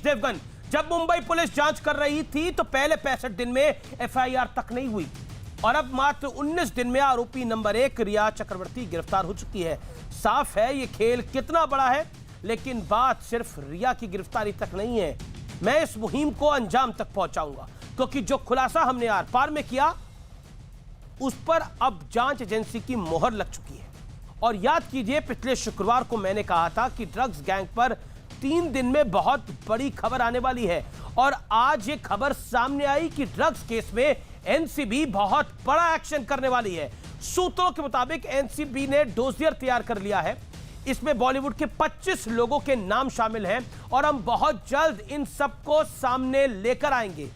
देवगन। जब मुंबई पुलिस जांच कर रही थी तो पहले 65 दिन में एफआईआर तक नहीं हुई और अब मात्र 19 दिन में आरोपी नंबर 1 रिया चक्रवर्ती गिरफ्तार हो चुकी है। साफ है ये खेल कितना बड़ा है, लेकिन बात सिर्फ रिया की गिरफ्तारी तक नहीं है। मैं इस मुहिम को अंजाम तक पहुंचाऊंगा, क्योंकि जो खुलासा हमने आर पार में किया उस पर अब जांच एजेंसी की मोहर लग चुकी है। और याद कीजिए, पिछले शुक्रवार को मैंने कहा था कि ड्रग्स गैंग पर 3 दिन में बहुत बड़ी खबर आने वाली है और आज ये खबर सामने आई कि ड्रग्स केस में एनसीबी बहुत बड़ा एक्शन करने वाली है। सूत्रों के मुताबिक एनसीबी ने डोसियर तैयार कर लिया है। इसमें बॉलीवुड के 25 लोगों के नाम शामिल हैं और हम बहुत जल्द इन सबको सामने लेकर आएंगे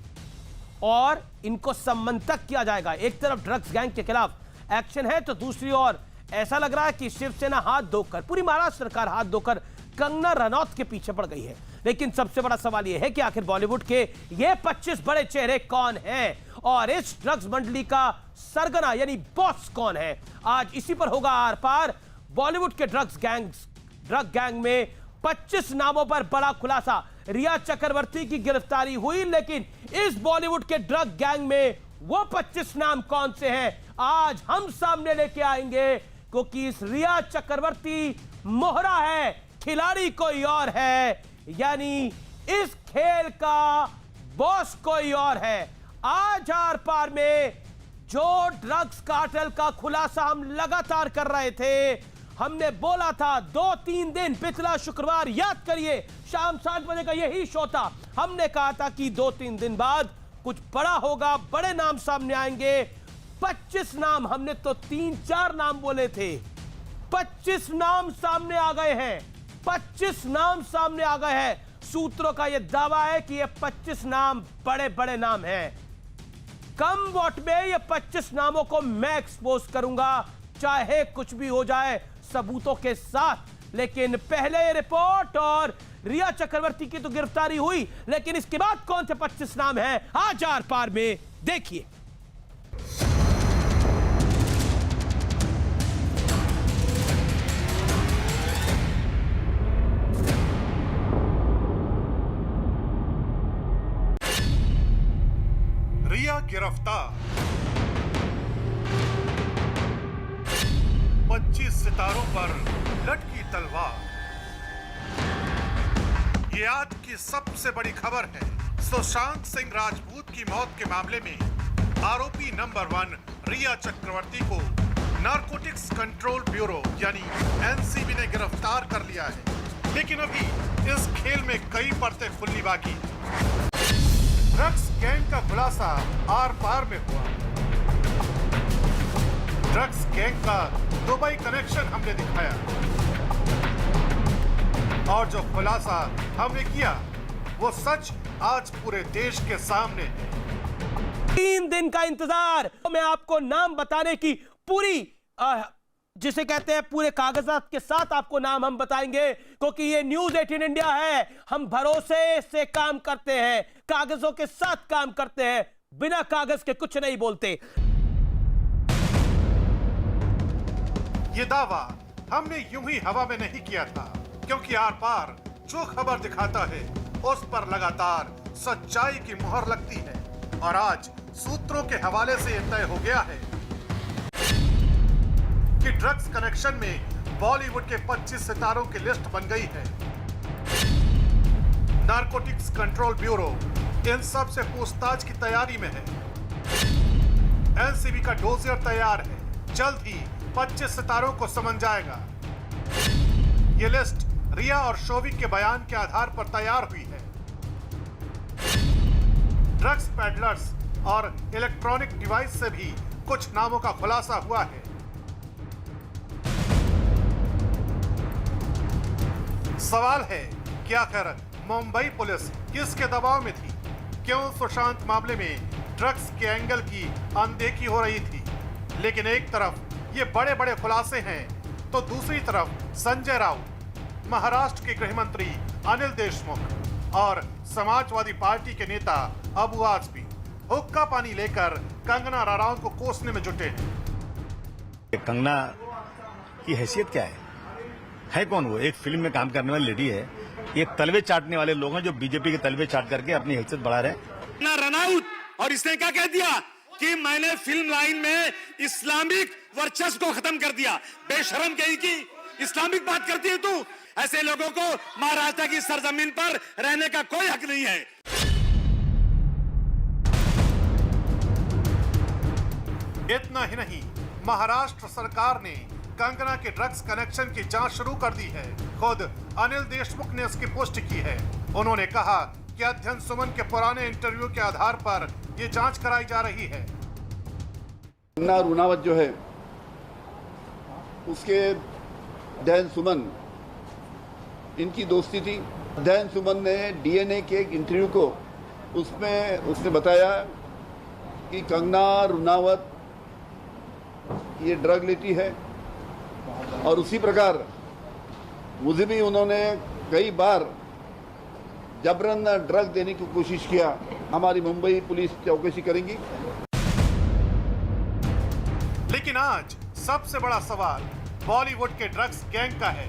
और इनको सम्मतक किया जाएगा। एक तरफ ड्रग्स गैंग के खिलाफ एक्शन है तो दूसरी ओर ऐसा लग रहा है कि शिवसेना हाथ धोकर, पूरी महाराष्ट्र सरकार हाथ धोकर कंगना रनौत के पीछे पड़ गई है। लेकिन सबसे बड़ा सवाल यह है कि आखिर बॉलीवुड के ये 25 बड़े चेहरे कौन हैं और इस ड्रग्स मंडली का सरगना यानी बॉस कौन है। आज इसी पर होगा आर पार। बॉलीवुड के ड्रग गैंग में 25 नामों पर बड़ा खुलासा। रिया चक्रवर्ती की गिरफ्तारी हुई, लेकिन इस बॉलीवुड के ड्रग गैंग में वो 25 नाम कौन से हैं आज हम सामने लेके आएंगे, क्योंकि इस रिया चक्रवर्ती मोहरा है, खिलाड़ी कोई और है, यानी इस खेल का बॉस कोई और है। आज आर पार में जो ड्रग्स कार्टेल का खुलासा हम लगातार कर रहे थे, हमने बोला था 2-3 दिन, पिछला शुक्रवार याद करिए, शाम 7 बजे का यही शो था। हमने कहा था कि 2-3 दिन बाद कुछ बड़ा होगा, बड़े नाम सामने आएंगे। 25 नाम, हमने तो 3-4 नाम बोले थे, 25 नाम सामने आ गए हैं। 25 नाम सामने आ गए हैं। सूत्रों का यह दावा है कि ये 25 नाम बड़े बड़े नाम हैं। कम वोट में ये 25 नामों को मैं एक्सपोज करूंगा, चाहे कुछ भी हो जाए, सबूतों के साथ। लेकिन पहले ये रिपोर्ट, और रिया चक्रवर्ती की तो गिरफ्तारी हुई, लेकिन इसके बाद कौन से 25 नाम हैं आज आर पार में देखिए। रिया गिरफ्तार, 25 सितारों पर लटकी तलवार। ये आज की सबसे बड़ी खबर है। सुशांत सिंह राजपूत की मौत के मामले में आरोपी नंबर 1 रिया चक्रवर्ती को नारकोटिक्स कंट्रोल ब्यूरो यानी एनसीबी ने गिरफ्तार कर लिया है। लेकिन अभी इस खेल में कई परतें खुलनी बाकी। ड्रग्स गैंग का खुलासा आर पार में हुआ। ड्रग्स गैंग का दुबई कनेक्शन हमने दिखाया और जो खुलासा हमने किया वो सच आज पूरे देश के सामने है। 3 दिन का इंतजार, मैं आपको नाम बताने की पूरी जिसे कहते हैं पूरे कागजात के साथ आपको नाम हम बताएंगे, क्योंकि ये न्यूज़ 18 इंडिया है। हम भरोसे से काम करते हैं, कागजों के साथ काम करते हैं, बिना कागज के कुछ नहीं बोलते। ये दावा हमने यूं ही हवा में नहीं किया था, क्योंकि आर पार जो खबर दिखाता है उस पर लगातार सच्चाई की मुहर लगती है। और आज सूत्रों के हवाले से यह तय हो गया है कि ड्रग्स कनेक्शन में बॉलीवुड के 25 सितारों की लिस्ट बन गई है। नारकोटिक्स कंट्रोल ब्यूरो इन सब से पूछताछ की तैयारी में है। एनसीबी का डोसियर तैयार है, जल्द ही 25 सितारों को समन जाएगा। ये लिस्ट रिया और शोविक के बयान के आधार पर तैयार हुई है। ड्रग्स पैडलर्स और इलेक्ट्रॉनिक डिवाइस से भी कुछ नामों का खुलासा हुआ है। सवाल है कि आखिर मुंबई पुलिस किसके दबाव में थी? क्यों सुशांत मामले में ड्रग्स के एंगल की अनदेखी हो रही थी? लेकिन एक तरफ ये बड़े बड़े खुलासे हैं तो दूसरी तरफ संजय राउत, महाराष्ट्र के गृह मंत्री अनिल देशमुख और समाजवादी पार्टी के नेता अबू आजमी हुक्का पानी लेकर कंगना रनौत को कोसने में जुटे हैं। कंगना की हैसियत क्या है कौन वो? एक फिल्म में काम करने वाली लेडी है ये तलवे चाटने वाले लोग हैं जो बीजेपी के तलवे चाट करके अपनी हैसियत बढ़ा रहे हैं। ना रनआउट, और इसने क्या कह दिया कि मैंने फिल्म लाइन में इस्लामिक वर्चस्व को खत्म कर दिया। बेशरम कहीं की इस्लामिक बात करती है तू। ऐसे लोगों को महाराष्ट्र की सरजमीन पर रहने का कोई हक नहीं है। इतना ही नहीं, महाराष्ट्र सरकार ने कंगना के ड्रग्स कनेक्शन की जांच शुरू कर दी है। खुद अनिल देशमुख ने इसकी पुष्टि की है। उन्होंने कहा कि अध्ययन सुमन के पुराने इंटरव्यू के आधार पर ये जांच कराई जा रही है। कंगना रुनावत जो है उसके अध्ययन सुमन, इनकी दोस्ती थी। अध्ययन सुमन ने डीएनए के एक इंटरव्यू को उसमें उसने बताया कि कंगना रुनावत ये ड्रग लेती है, और उसी प्रकार मुझे भी उन्होंने कई बार जबरन ड्रग देने की कोशिश किया। हमारी मुंबई पुलिस चौकसी करेंगी। लेकिन आज सबसे बड़ा सवाल बॉलीवुड के ड्रग्स गैंग का है।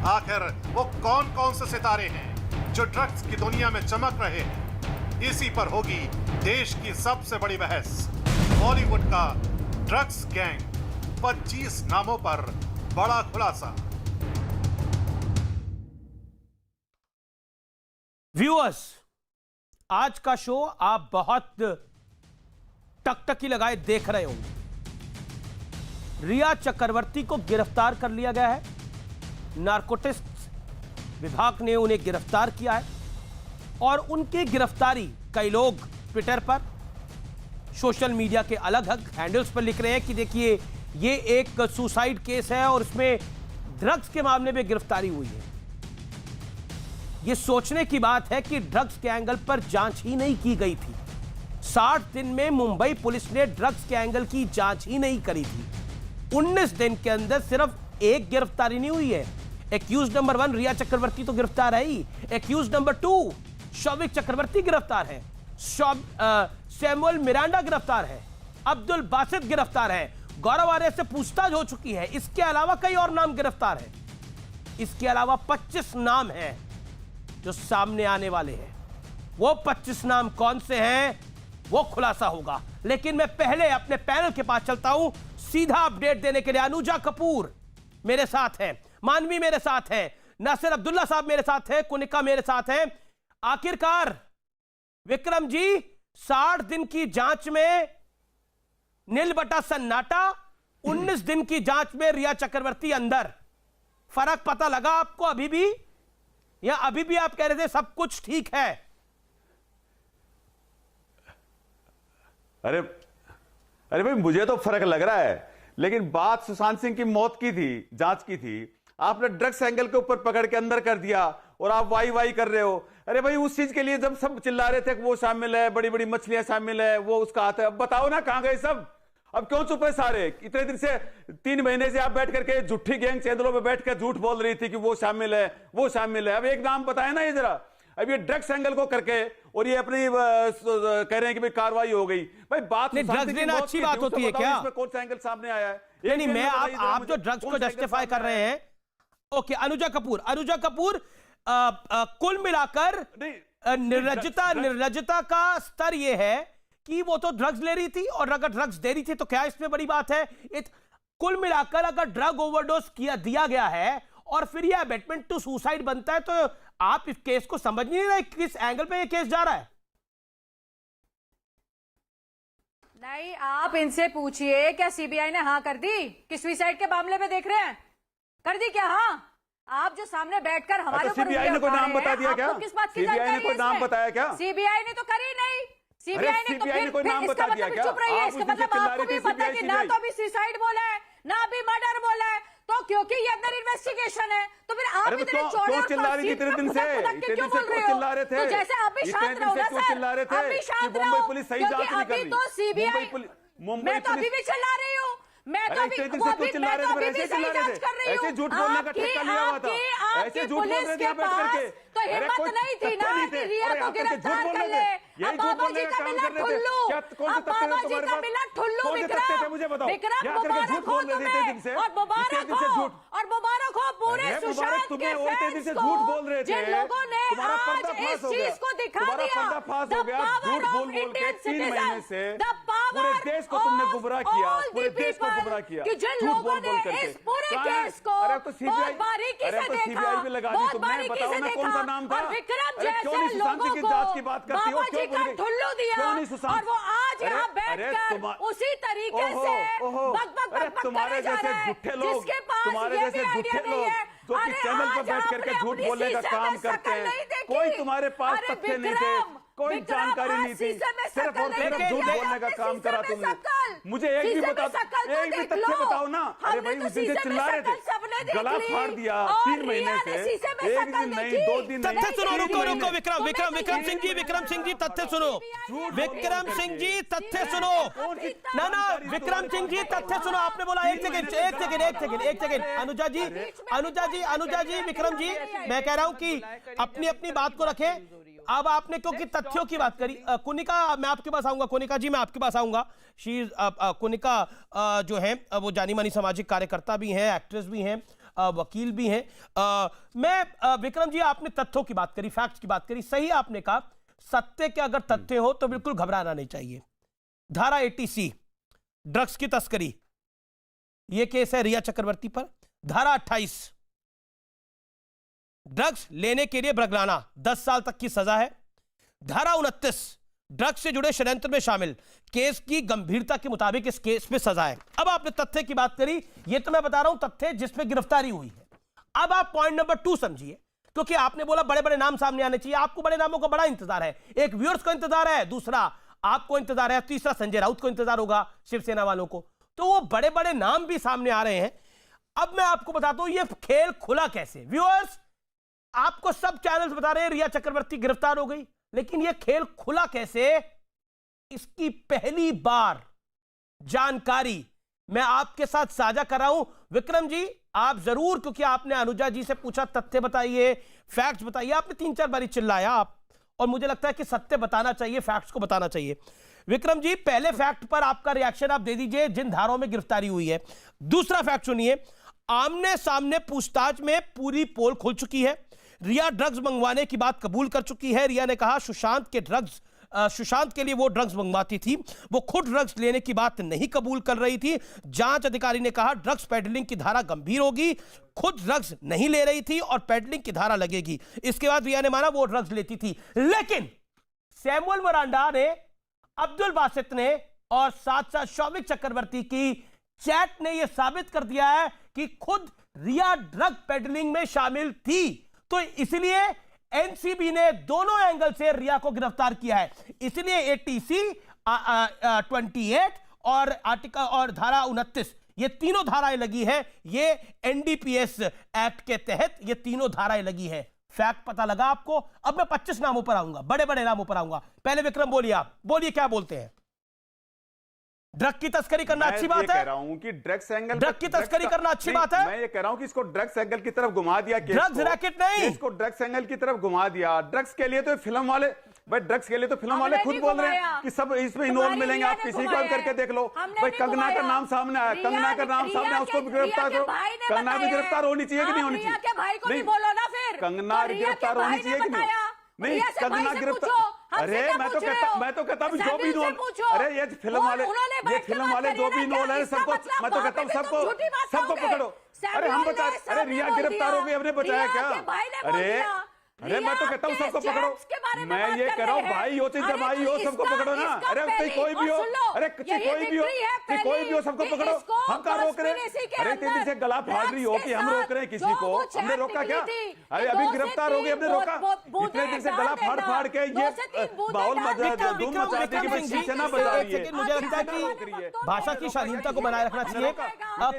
आखिर वो कौन कौन से सितारे हैं जो ड्रग्स की दुनिया में चमक रहे हैं? इसी पर होगी देश की सबसे बड़ी बहस। बॉलीवुड का ड्रग्स गैंग, 25 नामों पर बड़ा खुलासा। व्यूअर्स, आज का शो आप बहुत टकटकी लगाए देख रहे होंगे। रिया चक्रवर्ती को गिरफ्तार कर लिया गया है। नारकोटिक्स विभाग ने उन्हें गिरफ्तार किया है और उनकी गिरफ्तारी कई लोग ट्विटर पर, सोशल मीडिया के अलग अलग हैंडल्स पर लिख रहे हैं कि देखिए ये एक सुसाइड केस है और इसमें ड्रग्स के मामले में गिरफ्तारी हुई है। यह सोचने की बात है कि ड्रग्स के एंगल पर जांच ही नहीं की गई थी। 60 दिन में मुंबई पुलिस ने ड्रग्स के एंगल की जांच ही नहीं करी थी। 19 दिन के अंदर सिर्फ एक गिरफ्तारी नहीं हुई है। एक्यूज नंबर 1 रिया चक्रवर्ती तो गिरफ्तार है ही। एक्यूज नंबर 2 शौविक चक्रवर्ती गिरफ्तार है। सैमुअल मिरांडा गिरफ्तार है। अब्दुल बासित गिरफ्तार है। गौरव आर्य से पूछताछ हो चुकी है। इसके अलावा कई और नाम गिरफ्तार हैं। इसके अलावा 25 नाम हैं जो सामने आने वाले हैं। वो 25 नाम कौन से हैं वो खुलासा होगा। लेकिन मैं पहले अपने पैनल के पास चलता हूं सीधा अपडेट देने के लिए। अनुजा कपूर मेरे साथ है, मानवी मेरे साथ है, नासिर अब्दुल्ला साहब मेरे साथ है, कुनिका मेरे साथ है। आखिरकार विक्रम जी, 60 दिन की जांच में नील बटा सन्नाटा, 19 दिन की जांच में रिया चक्रवर्ती अंदर। फर्क पता लगा आपको अभी भी, या अभी भी आप कह रहे थे सब कुछ ठीक है? अरे भाई, मुझे तो फर्क लग रहा है, लेकिन बात सुशांत सिंह की मौत की थी, जांच की थी। आपने ड्रग्स एंगल के ऊपर पकड़ के अंदर कर दिया और आप वाई वाई कर रहे हो। अरे भाई, उस चीज के लिए जब सब चिल्ला रहे थे कि वो शामिल है, बड़ी बड़ी मछलियां शामिल है, वो उसका हाथ है, अब बताओ ना कहां गए सब? अब क्यों चुप है सारे? इतने दिन से 3 महीने से आप बैठ करके झूठी गैंग चैनलों में बैठ कर झूठ बोल रही थी कि वो शामिल है, वो शामिल है। अब एक नाम बताए ना ये जरा। अब ये ड्रग्स एंगल को करके और ये अपनी कह रहे हैं कि भाई कार्रवाई हो गई। भाई बात ड्रग्स लेना अच्छी बात होती है क्या? इसमें कौन सा एंगल सामने आया है? नहीं, मैं आप जो ड्रग्स को जस्टिफाई कर रहे हैं। ओके, अनुजा कपूर, कुल मिलाकर निर्लज्जता का स्तर यह है कि वो तो ड्रग्स ले रही थी, और अगर ड्रग्स दे रही थी तो क्या इसमें बड़ी बात है? कुल मिलाकर अगर ड्रग ओवरडोज दिया गया है और फिर यह अबेटमेंट टू सुसाइड बनता है, तो आप इस केस को समझ नहीं रहे किस एंगल पे ये केस जा रहा है। नहीं, आप इनसे पूछिए क्या सीबीआई ने हाँ कर दी कि सुसाइड के मामले में देख रहे हैं? कर दी क्या? हाँ, आप जो सामने बैठकर हमारे ऊपर सीबीआई ने कोई नाम बता दिया क्या? किस बात की सीबीआई ने कोई नाम बताया क्या? सीबीआई ने तो करी नहीं। सीबीआई ने तो कोई नाम बता दिया क्या? चुप रहिए। इसका मतलब आपको भी पता है कि ना तो अभी सुसाइड बोला है ना अभी मर्डर बोला है, तो क्योंकि ये अंदर इन्वेस्टिगेशन है तो फिर आप इतने चौड़े और चिल्ला रही थी इतने दिन से? क्यों बोल रहे हो? तो जैसे आप भी शांत रहो ना सर, आप भी शांत रहो, मुंबई पुलिस सही जांच नहीं कर रही। तो सीबीआई, मैं तो अभी भी चिल्ला रही हूँ, मैं तो अभी भी सही जांच कर रही हूँ। ऐसे झूठ बोलने का ठेका लिया हुआ था, ऐसे झूठ बोल रहे थे बैठ करके। तो अरे हिम्मत कोई नहीं थी तथ्य ना नहीं कि थे। रिया अरे को आप करके गिरफ्तार झूठ कर बोल ले। रहे थे। यही अब झूठ बाबा बोलने जी का का काम मिला कर रहे थे। ठुल्लू, क्या कौन से अब तथ्य थे बाबा जी तुम्हारे का पास? मिला ठुल्लू। कौन से तथ्य थे मुझे बताओ। विक्रम यहाँ करके झूठ मुबारक हो बोल रहे थे इतने दिन से। तुम्हें, और इतने मुबारक दिन से हो, झूठ। और मुबारक हो पूरे अरे मुबारक सुशांत तुम्हें, के और इतने दिन से फैंस झूठ को, बोल रहे थे। जिन लोगों ने तुम्हारा आज पर्दाफाश इस हो गया। चीज को दिखा तुम्हारा दिया, पर्दाफाश the हो गया। power झूठ of बोल बोल के Indian 3 महीने citizens, से the power पूरे देश को तुमने of गुमराह किया, all पूरे the देश को people गुमराह किया कि जिन झूठ लोगों बोल बोल ने करके। इस पूरे कहाँ है? केस को अरे अब तो बहुत सीबीआई, बारीकी अरे से अब तो देखा, सीबीआई भी लगा दी बहुत तुमने। बारीकी बताओ से ना कौन सा देखा, नाम था? और विक्रम अरे क्यों नहीं जैसे सुशांत सिंह लोगों की को जांच की बात करती हो? बाबा क्यों जी का बोल रही? ठुल्लू दिया, क्यों नहीं सुशांत? और वो आज यहाँ अरे बैठकर उसी तरीके ओहो, से ओहो, बक बक अरे बक बक तुम्हारे करे जा जैसे रहा है, झूठे लोग, जिसके पास तुम्हारे ये जैसे भी झूठे आइडिया नहीं लोग है। जो कि अरे चैनल पर आज बैठ करके आपने झूठ अपनी बोलने का शीशे काम में करते शकल हैं। नहीं देखी। कोई तुम्हारे पास अरे तथ्य नहीं थे, कोई विक्रम, जानकारी नहीं थी, शीशे में सिर्फ और शकल सिर्फ नहीं झूठ देखी। बोलने का आपने काम शीशे करा में तुमने। शकल, मुझे एक भी शीशे में बता, शकल तो एक भी देख तथ्य लो। बताओ ना। अरे हमने भाई तो उस दिन से शीशे में चिल्ला रहे शकल थे, सबने देख गला ली। फाड़ दिया और 3 महीने रिया से, ने शीशे में एक शकल दिन नहीं, देखी। 2 दिन नहीं, तथ्य सुनो, 3 रुको महीने। रुको विक्रम विक्रम विक्रम सिंह जी, विक्रम सिंह जी तथ्य सुनो, विक्रम सिंह जी तथ्य सुनो। ना ना विक्रम सिंह जी तथ्य सुनो। आपने बोला एक सेकंड एक सेकंड एक सेकंड एक सेकंड। अनुजा जी अनुजा जी अनुजा जी विक्रम जी, मैं कह रहा हूं कि अपनी अपनी बात को रखें। अब आपने क्योंकि तथ्यों की बात करी, कुनिका मैं आपके पास आऊंगा, कुनिका जी मैं आपके पास आऊंगा। कुनिका जो है वो जानी मानी सामाजिक कार्यकर्ता भी हैं, एक्ट्रेस भी हैं, वकील भी हैं। मैं विक्रम जी, आपने तथ्यों की बात करी, फैक्ट्स की बात करी, सही आपने कहा। सत्य के अगर तथ्य हो तो बिल्कुल घबराना नहीं चाहिए। धारा 80C ड्रग्स की तस्करी, यह केस है रिया चक्रवर्ती पर। धारा 28 ड्रग्स लेने के लिए बरगलाना, 10 साल तक की सजा है। धारा 29 ड्रग्स से जुड़े षड्यंत्र में शामिल, केस की गंभीरता के मुताबिक इस केस में सजा है। अब आपने तथ्य की बात करी, यह तो मैं बता रहा हूं तथ्य जिसमें गिरफ्तारी हुई है। अब आप पॉइंट नंबर 2 समझिए, क्योंकि आपने बोला बड़े बड़े नाम सामने आने चाहिए। आपको बड़े नामों का बड़ा इंतजार है, एक व्यूअर्स को इंतजार है, दूसरा आपको इंतजार है, तीसरा संजय राउत को इंतजार होगा, शिवसेना वालों को। तो वो बड़े बड़े नाम भी सामने आ रहे हैं। अब मैं आपको बताता हूं ये खेल खुला कैसे। व्यूअर्स, आपको सब चैनल्स बता रहे हैं रिया चक्रवर्ती गिरफ्तार हो गई, लेकिन यह खेल खुला कैसे, इसकी पहली बार जानकारी मैं आपके साथ साझा कर रहा हूं। विक्रम जी आप जरूर, क्योंकि आपने अनुजा जी से पूछा तथ्य बताइए, फैक्ट्स बताइए, आपने 3-4 बारी चिल्लाया आप, और मुझे लगता है कि सत्य बताना चाहिए, फैक्ट्स को बताना चाहिए। विक्रम जी पहले फैक्ट पर आपका रिएक्शन आप दे दीजिए, जिन धाराओं में गिरफ्तारी हुई है। दूसरा फैक्ट सुनिए, आमने सामने पूछताछ में पूरी पोल खुल चुकी है। रिया ड्रग्स मंगवाने की बात कबूल कर चुकी है। रिया ने कहा सुशांत के लिए वो ड्रग्स मंगवाती थी, वो खुद ड्रग्स लेने की बात नहीं कबूल कर रही थी। जांच अधिकारी ने कहा ड्रग्स पेडलिंग की धारा गंभीर होगी, खुद ड्रग्स नहीं ले रही थी और पेडलिंग की धारा लगेगी। इसके बाद रिया ने माना वो ड्रग्स लेती थी। लेकिन सैमुअल मिरांडा ने, अब्दुल बासित ने और साथ साथ शौविक चक्रवर्ती की चैट ने यह साबित कर दिया है कि खुद रिया ड्रग पेडलिंग में शामिल थी। तो इसलिए एनसीबी ने दोनों एंगल से रिया को गिरफ्तार किया है। इसलिए 80C 28 और आर्टिकल और धारा 29, ये तीनों धाराएं लगी है। ये एनडीपीएस एक्ट के तहत ये तीनों धाराएं लगी है। फैक्ट पता लगा आपको। अब मैं 25 नामों पर आऊंगा, बड़े बड़े नामों पर आऊंगा। पहले विक्रम बोलिए, आप बोलिए क्या बोलते हैं। ड्रग की तस्करी करना अच्छी बात है? कह रहा हूं कि ड्रग्स एंगल, ड्रग की तस्करी करना अच्छी बात है। मैं ये कह रहा हूं कि इसको ड्रग्स एंगल की तरफ घुमा दिया, ड्रग्स रैकेट नहीं, इसको ड्रग्स एंगल की तरफ घुमा दिया। ड्रग्स के लिए तो फिल्म वाले, भाई ड्रग्स के लिए तो फिल्म वाले खुद बोल रहे हैं कि सब इसमें इन्वॉल्व मिलेंगे। आप किसी को करके देख लो, भाई कंगना का नाम सामने आया, कंगना का नाम सामने आया, उसको भी गिरफ्तार करो। कंगना भी गिरफ्तार होनी चाहिए कि नहीं होनी चाहिए? कंगना गिरफ्तार होनी चाहिए कि नहीं? नहीं, कंगना गिरफ्तार, अरे मैं तो कहता हूँ जो भी इन्वॉल्व, अरे ये फिल्म वाले जो भी इन्वॉल्व है सबको, मैं तो कहता हूँ सबको पकड़ो। अरे हम बता, अरे रिया गिरफ्तार हो गई, हमने बचाया क्या? अरे मैं तो कहता हूँ सबको पकड़ो। मैं ये कह रहा हूँ भाई हो चाहे भाई हो, सबको पकड़ो ना। अरे कोई भी हो, अरे कोई भी हो, सबको पकड़ो। हम क्या रोक रहे हैं? अरे इतने दिन से गला फाड़ रही हो कि हम रोक रहे हैं किसी को? हमने रोका क्या? अरे अभी गिरफ्तार हो गए, हमने रोका? इतने दिन से गला फाड़ के ये माहौल धूम मचाते कि भाई शिवसेना बजा रही है। मुझे लगता है कि भाषा की शालीनता को बनाए रखना चाहिए।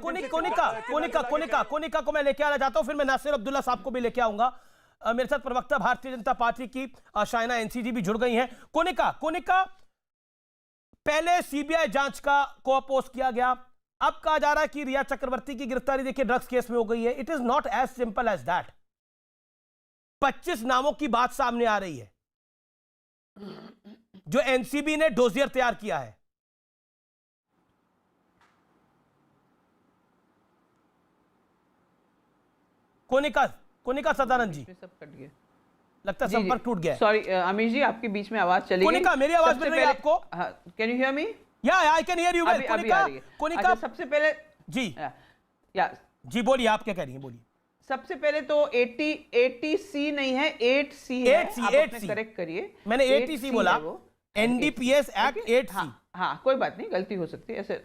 कोनिका को मैं लेके आना चाहता हूं, फिर मैं नासिर अब्दुल्ला साहब को भी लेके आऊंगा। मेरे साथ प्रवक्ता भारतीय जनता पार्टी की शाइना एनसीजी भी जुड़ गई हैं। कोनिका, पहले सीबीआई जांच को अपोज किया गया, अब कहा जा रहा है कि रिया चक्रवर्ती की गिरफ्तारी देखिए ड्रग्स केस में हो गई है। It is not as simple as that. 25 नामों की बात सामने आ रही है जो एनसीबी ने डोजियर तैयार किया है। कोनिका सदानंद जी, सब कट गया, लगता है संपर्क टूट गया है। सॉरी अमीश जी, आपके बीच में आवाज चली गई। कोनिका, मेरी आवाज मिल रही है आपको? Can you hear me? या I can hear you well. Konika, अच्छा, सबसे पहले जी या जी बोलिए, आप क्या कह रही हैं, बोलिए। सबसे पहले तो 80C नहीं है, 8C है। 8C करेक्ट करिए, मैंने 80C बोला। NDPS act 8C। हाँ कोई बात नहीं, गलती हो सकती है ऐसे।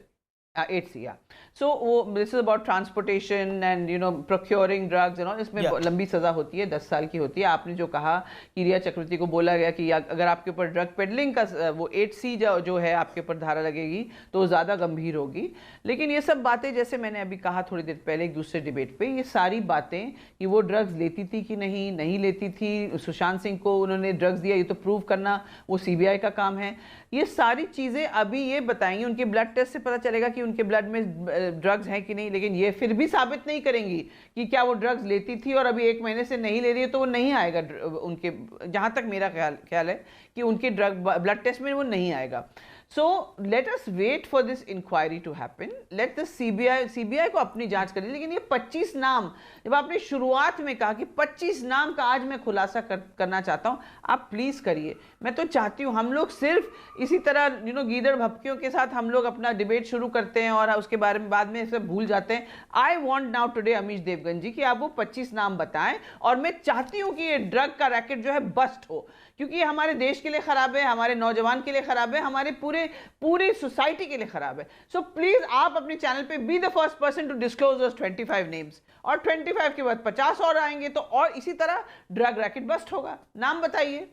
8C, yeah. So this is about transportation and procuring drugs and all. इसमें लंबी सजा होती है, 10 साल की होती है। आपने जो कहा कि रिया चक्रवर्ती को बोला गया कि अगर आपके ऊपर ड्रग पेडलिंग का वो 8C जो है आपके ऊपर धारा लगेगी तो ज़्यादा गंभीर होगी। लेकिन ये सब बातें, जैसे मैंने अभी कहा थोड़ी देर पहले एक दूसरे डिबेट पे, ये सारी बातें कि वो ड्रग्स लेती थी कि नहीं लेती थी, सुशांत सिंह को उन्होंने ड्रग्स दिया, ये तो प्रूव करना वो CBI का काम है। ये सारी चीज़ें अभी ये बताएंगी, उनके ब्लड टेस्ट से पता चलेगा कि उनके ब्लड में ड्रग्स हैं कि नहीं, लेकिन ये फिर भी साबित नहीं करेंगी कि क्या वो ड्रग्स लेती थी और अभी 1 महीने से नहीं ले रही है, तो वो नहीं आएगा उनके, जहां तक मेरा ख्याल है कि उनके ब्लड टेस्ट में वो नहीं आएगा। So let us wait for this inquiry to happen. Let the CBI को अपनी जांच करें। लेकिन ये 25 नाम, जब आपने शुरुआत में कहा कि 25 नाम का आज मैं खुलासा करना चाहता हूं, आप प्लीज करिए। मैं तो चाहती हूं, हम लोग सिर्फ इसी तरह गीदड़ भपकियों के साथ हम लोग अपना डिबेट शुरू करते हैं और उसके बारे में बाद में सब भूल जाते हैं। I want now today Amish Devgan ji कि आप वो 25 नाम बताएं, और मैं चाहती हूं कि ये ड्रग का रैकेट जो है बस्ट हो, क्योंकि ये हमारे देश के लिए खराब है, हमारे नौजवान के लिए खराब है, हमारे पूरे सोसाइटी के लिए खराब है। सो प्लीज आप अपने चैनल पे be the first person to disclose those 25 names, और 25 के बाद 50 और आएंगे, तो और इसी तरह ड्रग रैकेट बस्ट होगा। नाम बताइए।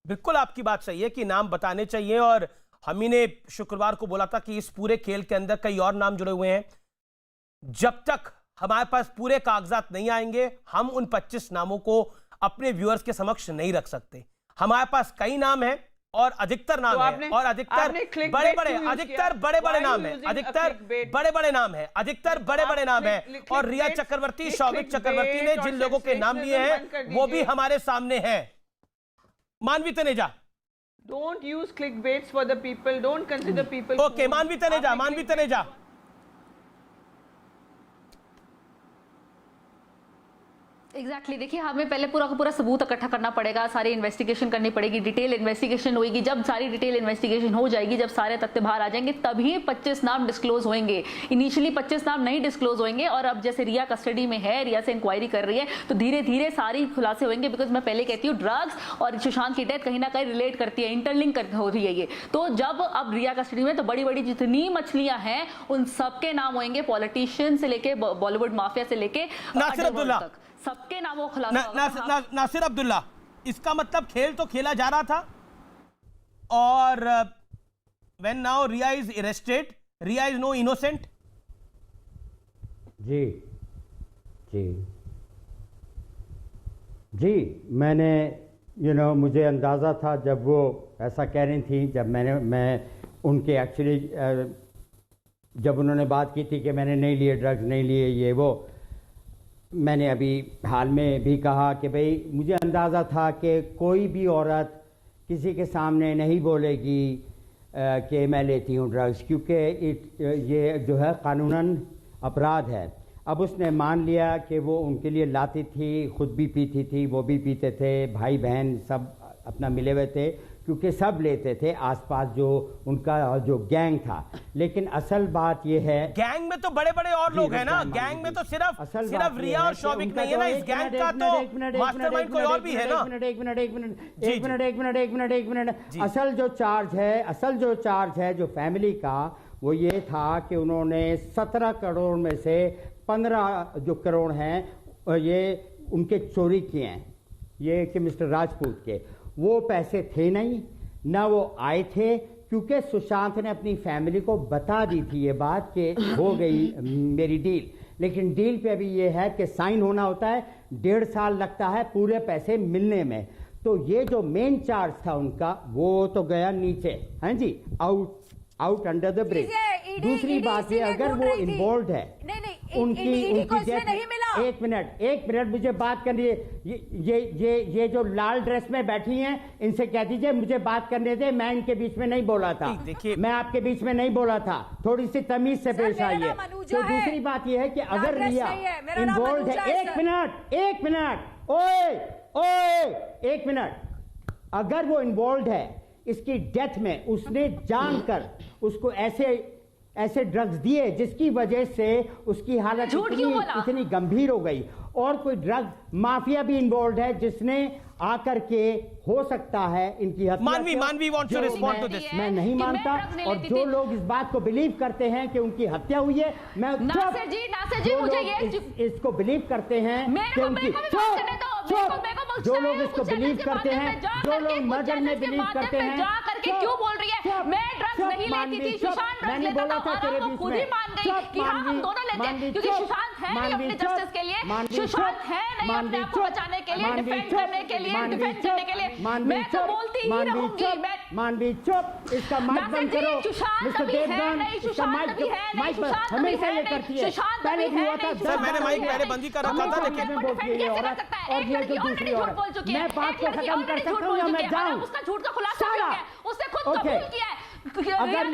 बिल्कुल आपकी बात सही है कि नाम बताने चाहिए, और हम ही ने शुक्रवार को बोला था कि इस पूरे खेल के अंदर कई और नाम जुड़े हुए हैं। जब तक हमारे पास पूरे कागजात नहीं आएंगे, हम उन 25 नामों को अपने व्यूअर्स के समक्ष नहीं रख सकते। हमारे पास कई नाम हैं और अधिकतर नाम है, और अधिकतर बड़े-बड़े नाम है, अधिकतर बड़े-बड़े नाम है, अधिकतर बड़े-बड़े नाम है। और रिया चक्रवर्ती, शौविक चक्रवर्ती ने जिन लोगों के नाम लिए हैं वो भी हमारे सामने हैं। Manvi Taneja, don't use clickbaits for the people, don't consider people. Okay, Manvi Taneja. Exactly देखिए, हमें पहले पूरा का पूरा सबूत इकट्ठा करना पड़ेगा, सारी इन्वेस्टिगेशन करनी पड़ेगी, डिटेल इन्वेस्टिगेशन होगी। जब सारी डिटेल इन्वेस्टिगेशन हो जाएगी, जब सारे तथ्य बाहर आ जाएंगे, तभी 25 नाम डिस्क्लोज होंगे। इनिशियली 25 नाम नहीं डिस्क्लोज होंगे, और अब जैसे रिया कस्टडी में है, रिया से इंक्वायरी कर रही है, तो धीरे धीरे सारी खुलासे होंगे। बिकॉज मैं पहले कहती हूँ, ड्रग्स और सुशांत की डेथ कहीं ना कहीं रिलेट करती है, इंटरलिंक हो रही है ये। तो जब अब रिया कस्टडी में, तो बड़ी बड़ी जितनी मछलियां हैं उन सबके नाम होंगे, पॉलिटिशियन से लेके बॉलीवुड माफिया से लेके नासिर अब्दुल्ला तक, सबके नामों को खुलासा। नासिर अब्दुल्ला, इसका मतलब खेल तो खेला जा रहा था, और when now Rhea is arrested, Rhea is no innocent. जी मैंने मुझे अंदाज़ा था जब वो ऐसा कह रही थी, जब मैं उनके एक्चुअली जब उन्होंने बात की थी कि मैंने नहीं लिए ड्रग्स, नहीं लिए ये वो, मैंने अभी हाल में भी कहा कि भाई मुझे अंदाज़ा था कि कोई भी औरत किसी के सामने नहीं बोलेगी कि मैं लेती हूँ ड्रग्स, क्योंकि ये जो है कानूनन अपराध है। अब उसने मान लिया कि वो उनके लिए लाती थी, खुद भी पीती थी, वो भी पीते थे, भाई बहन सब अपना मिले हुए थे, क्योंकि सब लेते थे आसपास जो उनका जो गैंग था। लेकिन असल बात ये है, गैंग में तो बड़े बड़े और लोग हैं ना, गैंग में तो सिर्फ रिया और शौविक नहीं है ना, इस गैंग का तो मास्टरमाइंड कोई और भी है ना। एक मिनट। असल जो चार्ज है जो फैमिली का, वो ये था कि उन्होंने 17 करोड़ में से 15 जो करोड़ हैं ये उनके चोरी किए हैं, ये कि मिस्टर राजपूत के। वो पैसे थे नहीं, ना वो आए थे, क्योंकि सुशांत ने अपनी फैमिली को बता दी थी ये बात कि हो गई मेरी डील। लेकिन डील पे अभी ये है कि साइन होना होता है, 1.5 साल लगता है पूरे पैसे मिलने में। तो ये जो मेन चार्ज था उनका, वो तो गया नीचे, हैं जी, आउट अंडर द ब्रिज। दूसरी बात ये, अगर वो इन्वॉल्व है, उनकी डेथ नहीं मिला एक मिनट मुझे बात करनी है। ये जो लाल ड्रेस में बैठी हैं, इनसे कह दीजिए मुझे बात करने दे। मैं इनके बीच में नहीं बोला था, मैं आपके बीच में नहीं बोला था। थोड़ी सी तमीज से पेश आइए। तो दूसरी बात ये है कि अगर रिया इन्वॉल्व है, एक मिनट ओए एक मिनट, अगर वो इन्वॉल्व है इसकी डेथ में, उसने जानकर उसको ऐसे ड्रग्स दिए जिसकी वजह से उसकी हालत इतनी गंभीर हो गई, और कोई ड्रग माफिया भी इन्वॉल्व है जिसने आकर के हो सकता है इनकी हत्या। Manvi wants to respond to this. मैं नहीं मानता, और जो लोग इस बात को बिलीव करते हैं कि उनकी हत्या हुई है, मैं नासिर जी मुझे ये इसको बिलीव करते हैं कि उनकी, जो लोग इसको बिलीव करते हैं, जो लोग मर्डर में बिलीव करते हैं, क्यों बोल रही है मैं ड्रग्स नहीं लेती थी, सुशांत ड्रग्स लेता था, और वो खुद ही मान गई कि हाँ हम दोनों लेते हैं, क्योंकि सुशांत है नहीं अपने जस्टिस के लिए, सुशांत है नहीं अपने आप को बचाने के लिए, डिफेंड करने के लिए, डिफेंड करने के लिए। मैं तो बोलती ही रहूंगी। मानवी चुप, इसका माइक बंद करो। मिस्टर देवगन, इसका माइक हमेशा ये करती है, पहले भी हुआ था। सर मैंने माइक पहले बंद ही कर रखा था, लेकिन बोलती है औरत, और ये जो दूसरी औरत, मैं बात को खत्म कर सकता हूँ या मैं जाऊँ? उसका झूठ का खुलासा हुआ है, उसने खुद कबूल किया है। अगर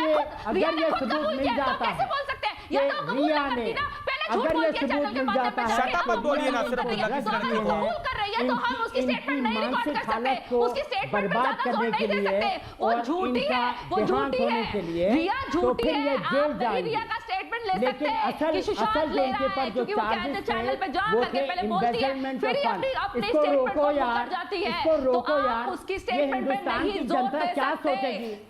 ये सबूत मिल जाता है, कैसे बोल सकते हैं? या तो कबूल ना करती ना, पहले झूठ बोल के चैनल के माध्यम पे शट अप बोलिए ना, सिर्फ कबूल कर रही है तो हम उसकी स्टेटमेंट नहीं रिकॉर्ड कर सकते, उसकी स्टेटमेंट बर्बाद करने के लिए, वो झूठी है, वो झूठी है, रिया झूठी है। आप नहीं रिया का स्टेटमेंट ले सकते हैं कि सुशांत ले रहा है, क्योंकि वो कहते चैनल पे जा करके पहले बोलती है, फिर अपनी स्टेटमेंट को कर जाती है, तो आप उसकी स्टेटमेंट पे नहीं जोर दे सकते,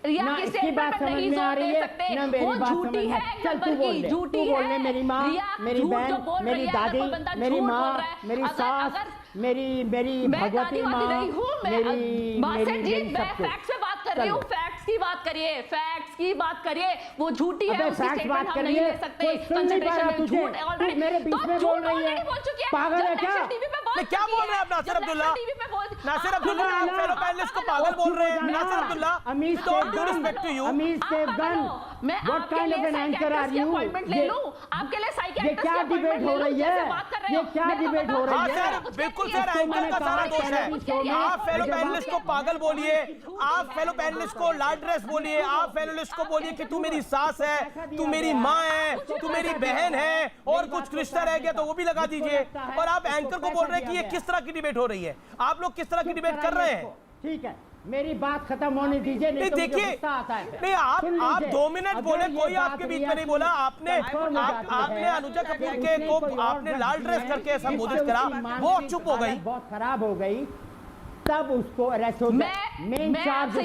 रिया की स्टेटमेंट पे नहीं जोर दे सकते, वो झूठी है, बल्कि झूठी है। मेरी माँ, मेरी बहन, मेरी दादी, मेरी माँ, मेरी सास, मेरी भगवती माँ, मैं फैक्ट्स पे बात कर रही हूँ, फैक्ट्स की बात करिए, फैक्ट्स की बात करिए। वो झूठी है, उसकी स्टेटमेंट हम नहीं ले सकते, कंसिडरेशन में झूठ ऑलरेडी मेरे बीच में बोल रही है, पागल है क्या? क्या बोल रहे हैं आप नासिर अब्दुल्ला? नासिर अब्दुल्ला आप फेलो पैनलिस्ट को पागल बोल रहे हैं। Nasir Abdullah, don't do respect to you। मैं आपके लिए साइकियाट्रिस्ट की अपॉइंटमेंट ले लूं, आपके लिए साइकियाट्रिस्ट की अपॉइंटमेंट ले लूं, जिससे बात कर रहे हो, क्या डिबेट हो रही है? सर बिल्कुल सर, एंकर का सारा दोष है। आप फेलो पैनलिस्ट को पागल बोलिए, आप फेलो पैनलिस्ट को लाल ड्रेस बोलिए, आप पैनलिस्ट को बोलिए कि तू मेरी सास है, तू मेरी माँ है, तू मेरी बहन है, और कुछ रिश्ता रह गया तो वो भी लगा दीजिए, और आप एंकर को बोल रहे हैं कि ये किस तरह की डिबेट हो रही है? आप लोग किस तरह की डिबेट कर रहे हैं? ठीक है, मेरी बात खत्म होने दीजिए। नहीं देखिए, नहीं आप 2 मिनट बोले, कोई आपके बीच में नहीं बोला। आपने अनुजा कपूर के को आपने लाल ड्रेस करके संबोधित करा, वो चुप हो गई, बहुत खराब हो गई, तब उसको अरेस्ट हो गया। मेन चार्ज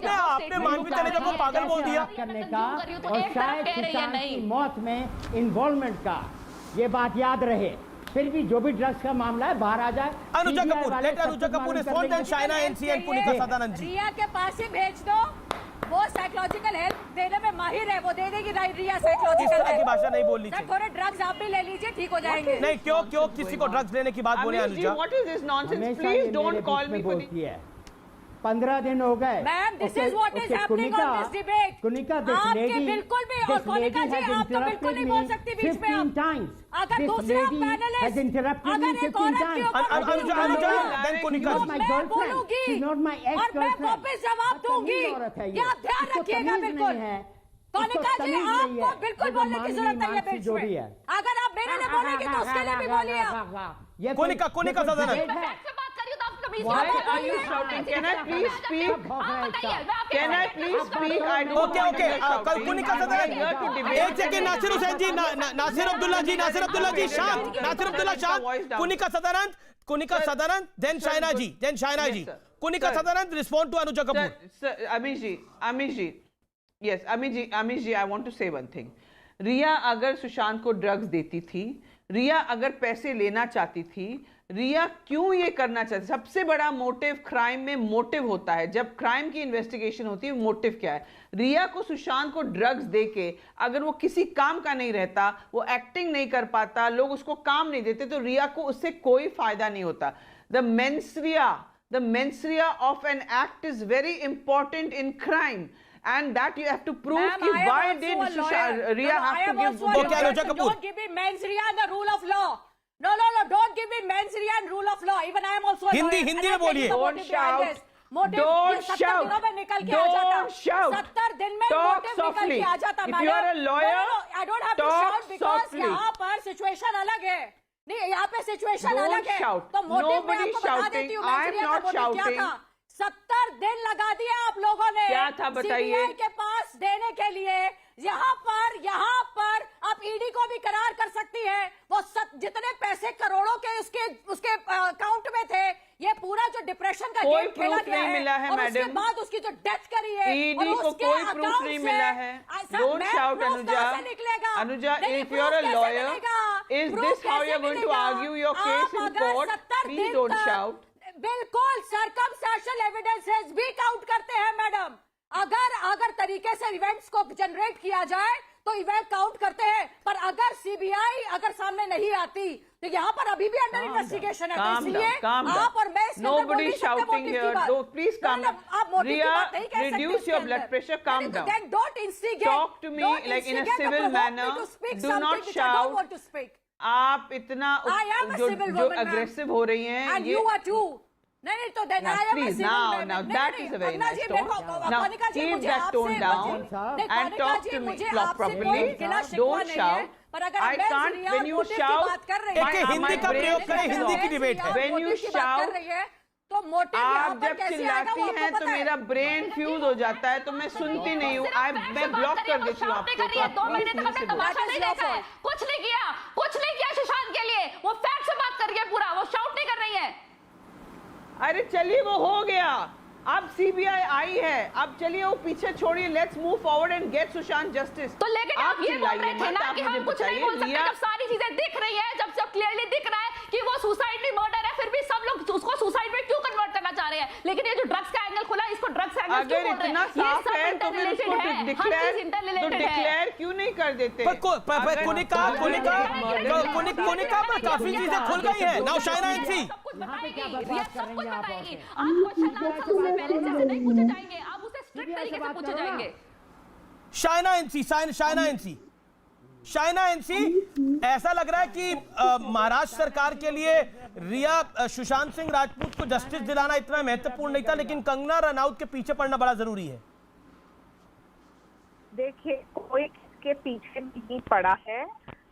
आपने मानवी तलेजा को पागल बोल दिया करने का, और शायद सुशांत की मौत में इन्वॉल्वमेंट का, ये बात याद रहे। फिर भी जो भी ड्रग्स का मामला है बाहर आ जाए। Anuja Kapoor, let Anuja Kapoor respond, then Shaina NC and Punika Sadanand ji. Rhea के पास ही भेज दो, वो साइकोलॉजिकल हेल्प देने में माहिर है, वो दे देगी। रिया साइकोलॉजिकल की भाषा नहीं बोलनी चाहिए। थोड़े ड्रग्स आप भी ले लीजिए, ठीक हो जाएंगे। नहीं, क्यों किसी को ड्रग्स लेने की बात बोले Anuja? What is this nonsense? Please don't call me for this. 15 दिन हो गए। Ma'am, this is what is happening on this debate. Kunika, this lady, बिल्कुल भी, और कोनिका जी आप तो बिल्कुल नहीं बोल सकती बीच में। 15 times अगर दूसरा panelist, has interrupted me 15 times। Anuja, then Konika ji, मैं बोलूंगी, और मैं वापस जवाब दूंगी। क्या ध्यान रखिएगा बिल्कुल। कोनिका जी, आपको बिल्कुल बोलने की जरूरत नहीं है बीच में। अगर आप मेरे लिए बोलेंगे तो उसके लिए भी बोलिए। Konika Sadanand, Why are you shouting? Can I please speak? Can I please speak? I don't. Okay. Konika Sadanand, एक सेकंड। नासिर हुसैन जी, नासिर अब्दुल्ला जी शांत, नासिर अब्दुल्ला शांत। Konika Sadanand, then Shaina ji, Konika Sadanand, respond to Anuja Kapoor. Amish ji, yes, Amish ji, I want to say one thing. रिया अगर सुशांत को ड्रग्स देती थी, रिया अगर पैसे लेना चाहती थी, रिया क्यों ये करना चाहती? सबसे बड़ा मोटिव क्राइम में मोटिव होता है। जब क्राइम की इन्वेस्टिगेशन होती है, मोटिव क्या है? रिया को सुशांत को ड्रग्स देके अगर वो किसी काम का नहीं रहता, वो एक्टिंग नहीं कर पाता, लोग उसको काम नहीं देते, तो रिया को उससे कोई फायदा नहीं होता। The mens rea of an act is very important in crime. and that you have to prove Ma'am, कि I am why also did a lawyer. Riya No, have I to am give also a Okay, lawyer, Anuja so Kapoor. don't give me mens rea and the rule of law. No, don't give me mens rea and rule of law. Even I am also a lawyer. Hindi And में I tell बोलिए। you the Don't motive behind shout. this. Motive Don't ये 70 shout. दिनों में निकल के आ Don't जाता। shout. 70 दिन में Talk मोटिव निकल softly. के आ जाता। If madam. you are a lawyer, No, I don't have to talk shout because softly. यहाँ पर सिचुएशन अलग है। नहीं, यहाँ पे सिचुएशन Don't अलग है। shout. तो मोटिव मैं Nobody आपको बता shouting. देती हूँ। I am मेंस रिया का not मोटिव क्या shouting. था? 70 दिन लगा दिए आप लोगों ने क्या था बताइए? CBI के पास देने के लिए। यहाँ पर आप ईडी को भी करार कर सकती है। वो जितने पैसे करोड़ों के उसके अकाउंट में थे, ये पूरा जो डिप्रेशन का कोई गेम खेला proof गया नहीं मिला है, और उसके मैडम। बाद उसकी जो डेथ करी है ED और को उसके कोई proof account नहीं से- मिला है। सर, Don't मैं shout, proof अनुजा। कहाँ से निकलेगा? अनुजा, नहीं, if you are a proof कैसे lawyer, मिलेगा? is Proof this how कैसे you are going to मिलेगा? argue your case आप in अगर court? 70 Please दिन don't तक- shout. बिल्कुल सर्कमस्टेंशियल एविडेंसेस भी काउंट करते हैं मैडम। अगर तरीके से इवेंट्स को जनरेट किया जाए तो इवेंट काउंट करते हैं, पर अगर सीबीआई अगर सामने नहीं आती तो यहाँ पर अभी भी अंडर इन्वेस्टिगेशन है। तो Calm इसलिए down, calm down. आप और मैं इसके अंदर बोल Nobody नहीं सकते shouting मोटिव की here. बात। Don't, please calm madam, down. आप मोटिव की Riya, बात नहीं कह सकते reduce इसके your अंदर। blood pressure. Calm नहीं, down. then don't instigate. Talk to me Don't like in a instigate or civil provoke me manner. to speak Do something not which I don't shout. want to speak. आप इतना I am a जो civil जो woman, ma'am. Aggressive हो रही हैं And ये you are too. नहीं तो then Now, I am a please, civil now, woman. now, नहीं, that नहीं, is a very Karuna nice ji, tone. मेरे को- Now, कनिका जी, keep मुझे that आपसे- tone down नहीं, and Kanika talk ji, to me मुझे आपसे properly. कोई गिला शिकवा Don't नहीं है, shout. पर अगर I मैं can't, Riya when you motive की shout, बात कर रही एक है, हिंदी का brain प्रयोग करें, is हिंदी की off. डिबेट है। When you shout, तो मोटिव यहाँ आप पर जब कैसे आएगा चिल्लाती वो आपको हैं तो पता है। मेरा ब्रेन फ्यूज हो जाता है, तो मैं सुनती नहीं हूँ। मैं ब्लॉक कर देती हूँ आपको। तो आप 2 महीने तक हमने तमाशा That is नहीं your देखा है, fault. कुछ नहीं किया सुशांत के लिए। वो फैक्ट से बात कर रही है पूरा, वो शाउट नहीं कर रही है। अरे चलिए वो हो गया, अब सीबीआई आई है, अब चलिए वो पीछे छोड़िए। Let's move forward and get Sushant justice. तो लेकिन आप ये बोल रहे थे ना कि हम कुछ नहीं बोल सकते रिया, जब सारी चीजें दिख रही है, जब सब क्लियरली दिख रहा है कि वो सुसाइड नहीं मर्डर है, फिर भी सब लोग उसको सुसाइड में क्यों कन्वर्ट करना चाह रहे हैं। लेकिन ये जो ड्रग्स का एंगल खुला, इसको ड्रग्स एंगल क्यों अगर बोल रहे इतना हैं? ये साफ सब है तो फिर इंटररिलेटेड उसको है, हर चीज डिक्लेयर इंटररिलेटेड है। डिक्लेयर क्यों नहीं कर देते? कोनिका पर काफी चीजें खुल गई हैं। नाउ शाइना एनसी सब कुछ बताएगी, रिया सब कुछ बताएगी। आप क्वेश्चन आंसर उससे पहले जैसे नहीं पूछे जाएंगे, आप उसे स्ट्रिक्ट तरीके से पूछे जाएंगे। शाइना एनसी ऐसा लग रहा है कि महाराष्ट्र सरकार के लिए रिया सुशांत सिंह राजपूत को जस्टिस दिलाना इतना महत्वपूर्ण नहीं था, लेकिन कंगना रनौत के पीछे पड़ना बड़ा जरूरी है। देखिए, कोई किसके पीछे नहीं पड़ा है,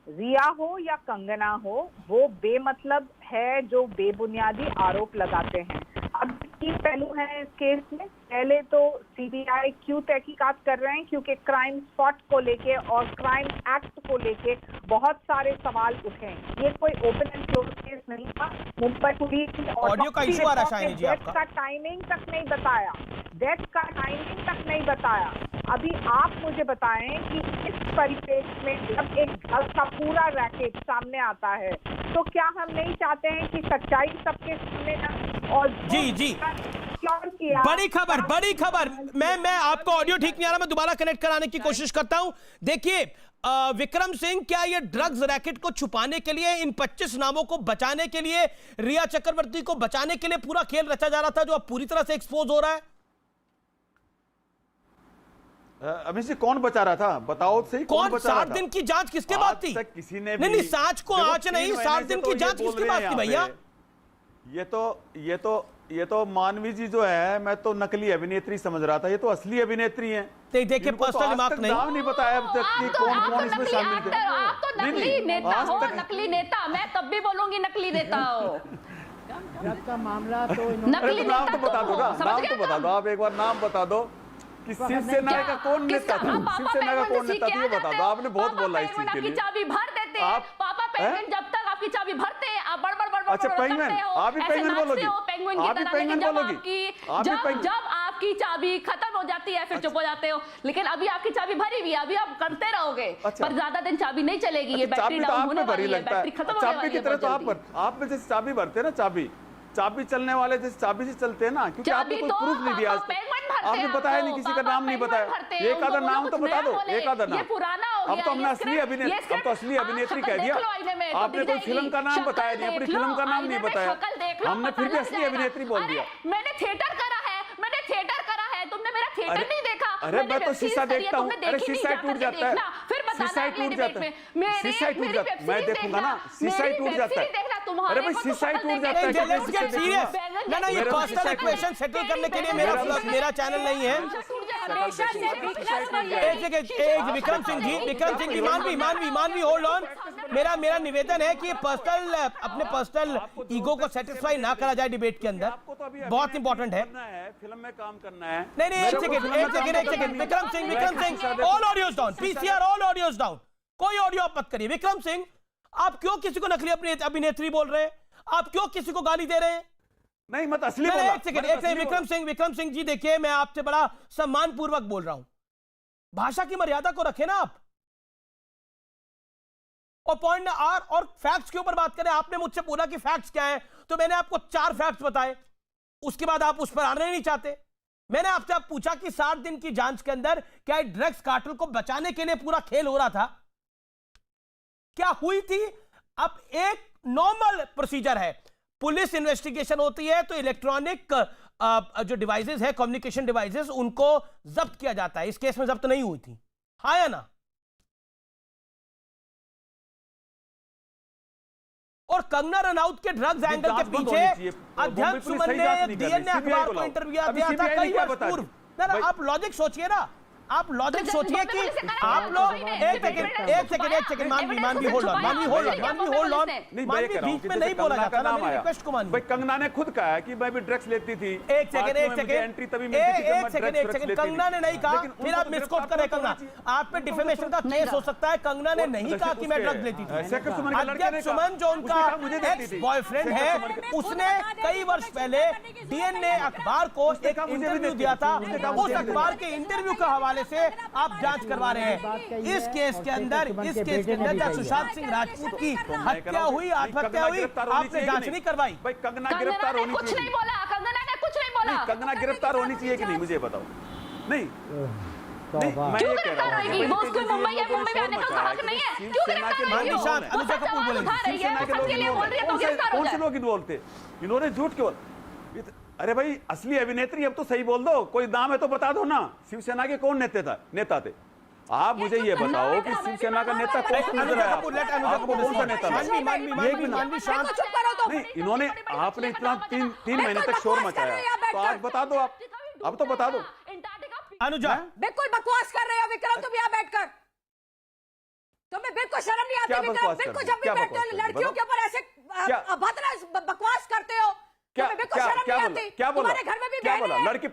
रिया हो या कंगना हो, वो बेमतलब है जो बेबुनियादी आरोप लगाते हैं। अब 3 पहलू हैं इस केस में। पहले तो सीबीआई क्यों तहकीकात कर रहे हैं, क्योंकि क्राइम स्पॉट को लेके और क्राइम एक्ट को लेके बहुत सारे सवाल उठे हैं। ये कोई ओपन एंड क्लोज केस नहीं था। मुंबई पुलिस की ऑडियो का इशू आ रहा है शाइनी जी आपका। का टाइमिंग तक नहीं बताया, डेथ का टाइमिंग तक नहीं बताया। अभी आप मुझे बताएं कि इस परिप्रेक्ष्य में जब एक घर का पूरा रैकेट सामने आता है तो क्या हम नहीं चाहते हैं कि सच्चाई सबके सामने आए? और जी बड़ी खबर मैं आपको ऑडियो ठीक नहीं आ रहा, मैं दोबारा कनेक्ट कराने की कोशिश करता हूं। देखिए विक्रम सिंह, क्या ये ड्रग्स रैकेट को छुपाने के लिए, इन 25 नामों को बचाने के लिए, रिया चक्रवर्ती को बचाने के लिए पूरा खेल रचा जा रहा था, जो अब पूरी तरह से एक्सपोज हो रहा है? अभी से कौन बचा रहा था? बताओ सही, कौन बचा रहा था? 7 दिन की जांच किसके बाद थी? किसी ने नहीं सांच को आंच नहीं, 7 दिन की जांच किसके बाद थी भैया? ये तो मानवी जी जो है, मैं तो नकली अभिनेत्री समझ रहा था, ये तो असली अभिनेत्री हैं। देखिए पर्सनल रिमार्क नहीं, नाम नहीं बताया अब तक कि कौन इसमें शामिल थे। आप तो नकली नेता हो, नकली नेता। मैं तब भी बोलूंगी नकली नेता हो। का मामला तो नकली नाम नेता तो बता दो ना, नाम तो बता दो, आप एक बार नाम बता दो कि शिवसेना का कौन नेता था, शिवसेना का कौन नेता था, ये बता दो। आपने बहुत बोला इस चीज के लिए। चाबी भर देते हैं पापा पेंगुइन, जब तक आपकी चाबी भरते हैं आप बड़बड़ अच्छा पेंगुइन, आप भी पेंगुइन बोलोगी, आप भी पेंगुइन बोलोगी, जब आपकी चाबी खत्म हो जाती है फिर चुप हो जाते हो। लेकिन अभी आपकी चाबी भरी हुई है, अभी आप करते रहोगे, पर ज्यादा दिन चाबी नहीं चलेगी। ये बैटरी डाउन होने वाली है, बैटरी खत्म होने वाली है। चाबी की तरह तो आप में जैसे चाबी भरते हैं ना, चाबी चलने वाले जैसे चाबी से चलते हैं ना, क्योंकि आपने कोई प्रूफ नहीं दिया, आपने बताया नहीं, किसी का नाम नहीं बताया। एक आधा नाम तो बता दो, एक आधा नाम। अब तो हमने असली अभिनेत्री, अब तो असली अभिनेत्री कह दिया। आपने कोई फिल्म का नाम बताया नहीं, अपनी फिल्म का नाम नहीं बताया, हमने फिर भी असली अभिनेत्री बोल दिया। मैंने थिएटर करा है, तुमने मेरा थिएटर नहीं देखा। अरे मैं तो शीशा देखता हूँ, अरे शीशा टूट जाता है, फिर शीशा टूट जाता है, शीशा टूट जाता है, मैं देखूंगा ना, शीशा टूट जाता है, अरे भाई शीशा टूट जाता है। Let's get serious. ना ये पर्सनल इक्वेशन सेटल करने के लिए मेरा चैनल नहीं है। एक विक्रम सिंह जी, मानवी होल्ड ऑन। मेरा निवेदन है कि पर्सनल अपने पर्सनल ईगो को सेटिस्फाई ना करा जाए डिबेट के अंदर, बहुत इंपॉर्टेंट है। फिल्म में काम करना है। नहीं एक second Vikram Singh, all audios down, PCR all audios down, कोई ऑडियो आप मत करिए। विक्रम सिंह, आप क्यों किसी को नकली अपनी अभिनेत्री बोल रहे हैं? आप क्यों किसी को गाली दे रहे हैं? नहीं मत असली बोला। एक सेकंड विक्रम सिंह जी, देखिए मैं आपसे बड़ा सम्मान पूर्वक बोल रहा हूं, भाषा की मर्यादा को रखें ना आप, और पॉइंट और फैक्ट्स के ऊपर बात करें। आपने मुझसे पूछा कि फैक्ट्स क्या है, तो मैंने आपको 4 फैक्ट्स बताए, उसके बाद आप उस पर आने नहीं चाहते। मैंने आपसे पूछा कि 60 दिन की जांच के अंदर क्या ड्रग्स कार्टेल को बचाने के लिए पूरा खेल हो रहा था, क्या हुई थी? अब एक नॉर्मल प्रोसीजर है, पुलिस इन्वेस्टिगेशन होती है तो इलेक्ट्रॉनिक जो डिवाइसेस है, कम्युनिकेशन डिवाइसेस, उनको जब्त किया जाता है। इस केस में जब्त नहीं हुई थी, हाँ या ना? और कंगना रनौत के ड्रग्स एंगल के पीछे अध्यक्ष सुमन ने डीएनए अखबार को इंटरव्यू दिया था कई वर्ष पूर्व। ना आप लॉजिक सोचिए ना, आप लॉजिक सोचिए कि आप लोग एक सेकंड मानवी होल्ड ऑन, बीच में नहीं बोला जाता ना, मेरी रिक्वेस्ट को मानिए। भाई कंगना ने खुद कहा है कि मैं भी ड्रग्स लेती थी। एक सेकंड कंगना ने नहीं कहा, फिर आप मिसकोट कर रहे। कंगना, आप पे डिफेमेशन का केस हो सकता है। कंगना ने नहीं कहा कि मैं ड्रग्स लेती थी। अध्यक्ष सुमन जो उनका एक्स बॉयफ्रेंड है, उसने कई वर्ष पहले डीएनए अखबार को एक इंटरव्यू दिया था। उस अखबार के इंटरव्यू के हवाले से आप जांच करवा रहे हैं। इस केस के अंदर जब सुशांत सिंह राजपूत की हत्या हुई, आत्महत्या हुई, आपने जांच नहीं करवाई। भाई कंगना गिरफ्तार होनी चाहिए। कुछ नहीं बोला, कंगना ने कुछ नहीं बोला। कंगना गिरफ्तार होनी चाहिए कि नहीं, मुझे बताओ। नहीं मैं ये कह रहा हूँ, वो उसको मुंबई में आने का हक नहीं है। क्यों अनुजा कपूर कौन से लोग इन्वॉल्व थे? इन्होंने झूठ क्यों? अरे भाई असली अभिनेत्री अब तो सही बोल दो, कोई नाम है तो बता दो ना। शिवसेना के कौन नेता थे? आप मुझे ये बताओ कि शिवसेना का नेता कौन सा नजर आया आपको? कौन सा नेता? नहीं, इन्होंने आपने इतना 3 महीने तक शोर मचाया, तो आज बता दो। आप अब तो बता दो। अनुजा बिल्कुल बकवास कर रहे हो विक्रम, तुम यहाँ बैठकर तुम्हें बिल्कुल शर्म नहीं आती विक्रम? बिल्कुल जब भी बैठते हो लड़कियों के ऊपर ऐसे अभद्र बकवास करते हो, क्या बोला? लड़की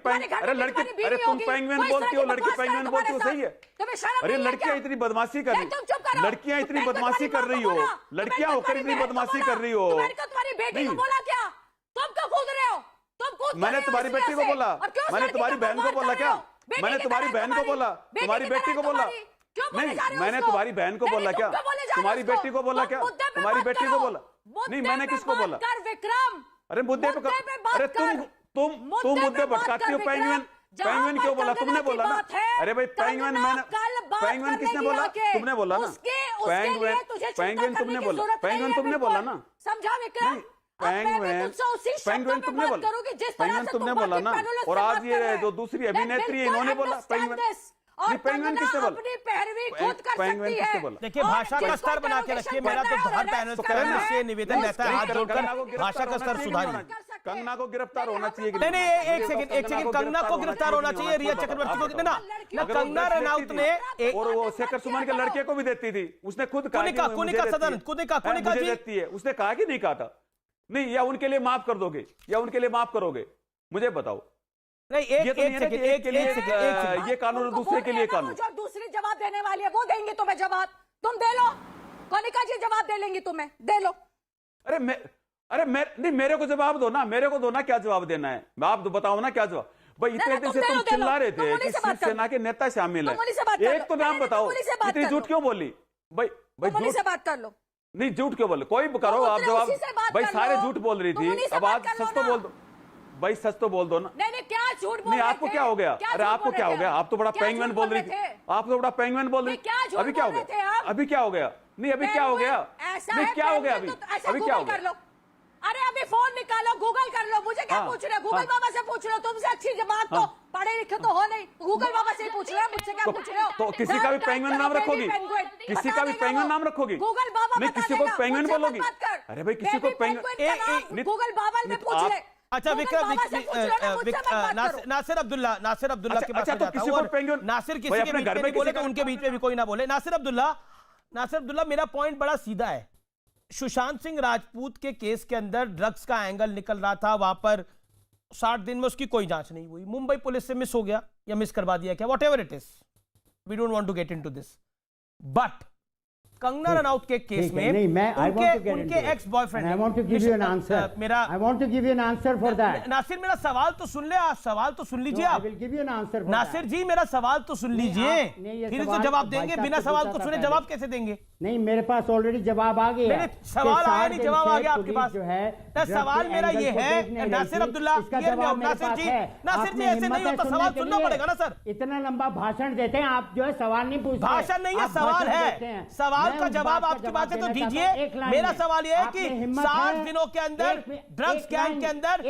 अरे तुम पेंगुइन बोलती हो, लड़की पेंगुइन बोलती हो, सही है। अरे लड़कियां इतनी बदमाशी कर रही, लड़कियां इतनी बदमाशी कर रही हो, लड़कियां होकर इतनी बदमाशी कर रही हो। तुम्हारी बेटी को बोला क्या? तुम क्यों कूद रहे हो? मैंने तुम्हारी बेटी को बोला, मैंने तुम्हारी बहन को बोला क्या? मैंने तुम्हारी बहन को बोला, तुम्हारी बेटी को बोला? नहीं, मैंने तुम्हारी बहन को बोला क्या? तुम्हारी बेटी को बोला क्या? तुम्हारी बेटी को बोला? नहीं, मैंने किसको बोला? विक्रम अरे मुद्दे पे, अरे तुम मुद्दे भटकाती हो। पेंगुइन क्यों बोला? तुमने बोला ना। अरे भाई पेंगुइन किसने बोला? तुमने बोला ना। पेंगुइन तुमने बोला, पेंगुइन तुमने बोला ना। समझा विक्रम? पेंगुइन तुमने बोला, पेंगुइन तुमने बोला ना। और आज ये जो दूसरी अभिनेत्री है इन्होंने बोला पेंगुइन। नहीं, पेंगुइन किसने बोला? पेंगुइन किसने बोला? देखिए भाषा का स्तर बना के रखिए। मेरा तो हर पैनल से निवेदन रहता है, हाथ जोड़कर भाषा का स्तर सुधारिए। कंगना को गिरफ्तार होना चाहिए कि नहीं? एक सेकंड कंगना को गिरफ्तार होना चाहिए, रिया चक्रवर्ती को ना। कंगना रनौत ने और वो शेखर सुमन के लड़के को भी देती थी, उसने खुद कहा देती है। उसने कहा कि नहीं कहा था? नहीं, या उनके लिए माफ कर दोगे या उनके लिए माफ करोगे? मुझे बताओ। नहीं, एक सेकंड, ये कानून दूसरे के लिए कानून। जो दूसरी जवाब देने वाली है वो देंगे तुम्हें जवाब, तुम दे लो। कनिका जी जवाब दे लेंगी तुम्हें, दे लो। नहीं, मेरे को जवाब दो ना, मेरे को दो ना, क्या जवाब देना है? आप तो बताओ ना क्या जवाब। भाई इतने दिन से तुम चिल्ला रहे थे कि शिवसेना के नेता शामिल है, एक तो नाम बताओ। इतनी झूठ क्यों बोली? भाई झूठ से बात कर लो। नहीं, झूठ क्यों बोले? कोई करो आप जवाब। भाई सारे झूठ बोल रही थी, अब आज सच तो बोल दो। भाई सच तो बोल दो ना। नहीं, क्या झूठ बोल नहीं, आपको क्या हो गया? अरे आपको क्या हो गया? आप तो बड़ा पेंगुइन बोल रही थी, आप तो बड़ा पेंगुइन बोल रही। अभी क्या हो गया? अभी क्या हो गया? नहीं, अभी क्या हो गया? नहीं, क्या हो गया? अभी क्या हो गया? अरे अभी फोन निकालो, गूगल कर लो। मुझे क्या पूछ रहे हो? गूगल बाबा से पूछ लो, तुमसे अच्छी बात तो पढ़े लिखे तो हो नहीं, गूगल बाबा से ही पूछ रहे हो, मुझसे क्या पूछ रहे हो? तो किसी का भी पेंगुइन नाम रखोगी? किसी का भी पेंगुइन नाम रखोगी? गूगल बाबा नहीं, किसी को पेंगुइन बोलोगी? अरे भाई, किसी को पेंगुइन गूगल बाबा में पूछ ले। अच्छा नासिर अब्दुल्ला के पास अच्छा, तो किसी को पेंगुइन, नासिर किसी के बीच में नहीं बोले तो उनके बीच में भी कोई ना बोले। नासिर अब्दुल्ला मेरा पॉइंट बड़ा सीधा है। सुशांत सिंह राजपूत के केस के अंदर ड्रग्स का एंगल निकल रहा था, वहां पर 60 दिन में उसकी कोई जांच नहीं हुई, मुंबई पुलिस से मिस हो गया या मिस करवा दिया क्या, whatever it is, we don't want to get into this. But Kangana Ranaut के केस में उनके ex boyfriend, I want to give you an answer, I want to give you an answer for that. Nasir मेरा सवाल तो सुन ले, आप सवाल तो सुन लीजिए। आप will give you an answer. Nasir ji मेरा सवाल तो सुन लीजिए, फिर से जवाब देंगे, बिना सवाल को सुने जवाब कैसे देंगे? नहीं, मेरे पास ऑलरेडी जवाब आ गया। सवाल आया नहीं, जवाब आ गया आपके पास जो है। सवाल मेरा ये है नासिर अब्दुल्ला, नासिर जी ऐसे नहीं होता, सवाल सुनना पड़ेगा ना सर। इतना लंबा भाषण देते हैं आप, जो है सवाल नहीं पूछते। भाषण नहीं है, सवाल है, सवाल का जवाब आपकी बात है तो दीजिए। मेरा सवाल यह है कि 60 दिनों के अंदर ड्रग्स गैंग के अंदर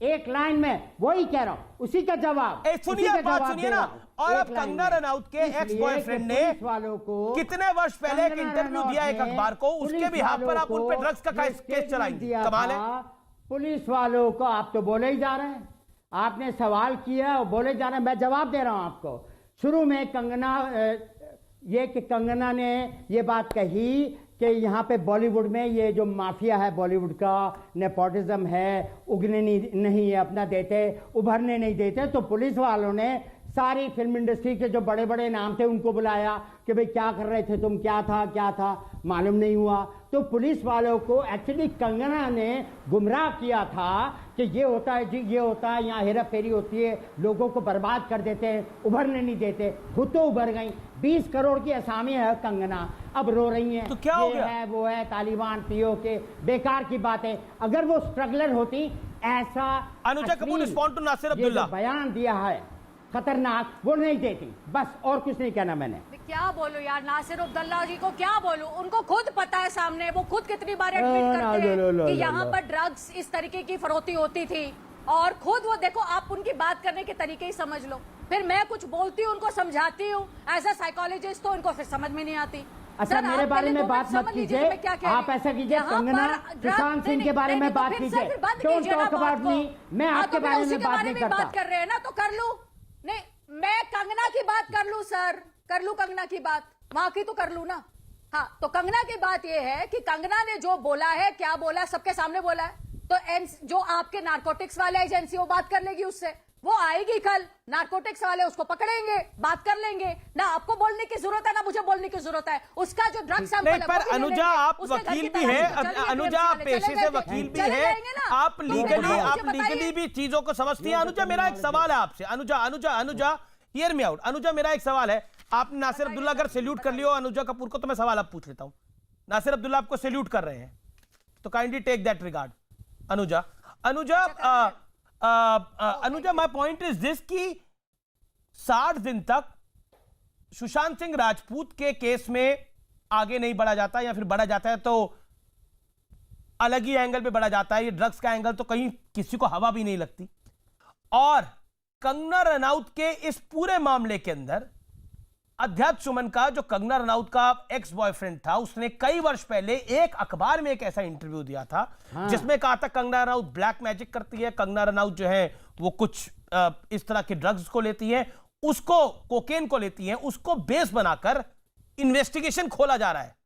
एक लाइन में वही कह रहा हूं, उसी का जवाब सुनिए, बात सुनिए ना। और अब कंगना रनौत के एक्स बॉयफ्रेंड ने कितने वर्ष पहले एक इंटरव्यू दिया एक अखबार को, उसके बिहाफ पर आप उन पे ड्रग्स का केस चलाएंगे, कमाल है। पुलिस वालों को आप तो बोले ही जा रहे हैं, आपने सवाल किया और बोले जा रहे हैं, मैं जवाब दे रहा हूं आपको। शुरू में कंगना ने ये बात कही कि यहाँ पे बॉलीवुड में ये जो माफिया है बॉलीवुड का, नेपोटिज्म है, उगने नहीं है अपना देते, उभरने नहीं देते, तो पुलिस वालों ने सारी फिल्म इंडस्ट्री के जो बड़े बड़े नाम थे उनको बुलाया कि भाई क्या कर रहे थे तुम, क्या था मालूम नहीं हुआ। तो पुलिस वालों को एक्चुअली कंगना ने गुमराह किया था कि ये होता है जी, ये होता है, यहाँ हेरा फेरी होती है, लोगों को बर्बाद कर देते हैं, उभरने नहीं देते। खुद तो उभर गई, 20 करोड़ की असामी है कंगना, अब रो रही हैं, तो क्या हो गया? है वो है तालिबान पीओ के, बेकार की बात है। अगर वो स्ट्रगलर होती, ऐसा अनुजा कपूर रिस्पॉन्ड टू नासिर अब्दुल्ला बयान दिया है खतरनाक, वो नहीं देती, बस और कुछ नहीं कहना मैंने। क्या बोलूं यार, नासिर अब्दुल्ला जी को क्या बोलूं, उनको खुद पता है सामने, वो खुद कितनी बार एडमिट करते हैं कि यहाँ पर ड्रग्स इस तरीके की फरोख्ती होती थी, और खुद वो देखो, आप उनकी बात करने के तरीके ही समझ लो। फिर मैं कुछ बोलती हूँ, उनको समझाती हूँ एज ए साइकोलॉजिस्ट, तो उनको फिर समझ में नहीं आती। अच्छा, मेरे बारे में बात मत कीजिए, आप ऐसा कीजिए, कंगना सुशांत सिंह के बारे में बात कीजिए, डोंट टॉक अबाउट मी। मैं आपके बारे में बात नहीं करता। बात कर रहे हैं ना, तो कर लूं। नहीं, मैं कंगना की बात कर लूं सर, कर लूं कंगना की बात, वहां की तो कर लूं ना। हाँ, तो कंगना की बात यह है कि कंगना ने जो बोला है, क्या बोला है, सबके सामने बोला है। तो जो आपके नारकोटिक्स वाले एजेंसी, वो बात कर लेगी उससे, वो आएगी कल, नारकोटिक्स वाले उसको पकड़ेंगे, बात कर लेंगे ना। आपको बोलने की जरूरत है ना मुझे बोलने की जरूरत है, उसका जो ड्रग सैंपल है। पर अनुजा आप वकील भी है, अनुजा आप पेशे से वकील भी है, आप लीगली भी चीजों को समझती हैं। अनुजा मेरा एक सवाल है आपसे, Anuja hear me out. Anuja मेरा एक सवाल है, आपने नासिर अब्दुल्ला अगर सैल्यूट कर लियो अनुजा कपूर को, तो मैं सवाल अब पूछ लेता हूं। नासिर अब्दुल्ला आपको सैल्यूट कर रहे हैं, तो kindly take that regard. Anuja my point is this कि 60 दिन तक सुशांत सिंह राजपूत के केस में आगे नहीं बढ़ा जाता, या फिर बढ़ा जाता है तो अलग ही एंगल पे बढ़ा जाता है। ये ड्रग्स का एंगल तो कहीं किसी को हवा भी नहीं लगती। और कंगना रनौत के इस पूरे मामले के अंदर अध्यात्म सुमन का, जो कंगना रनौत का एक्स बॉयफ्रेंड था, उसने कई वर्ष पहले एक अखबार में एक ऐसा इंटरव्यू दिया था जिसमें कहा था कंगना रनौत ब्लैक मैजिक करती है, कंगना रनौत जो है वो कुछ इस तरह के ड्रग्स को लेती है, उसको कोकेन को लेती है, उसको बेस बनाकर इन्वेस्टिगेशन खोला जा रहा है।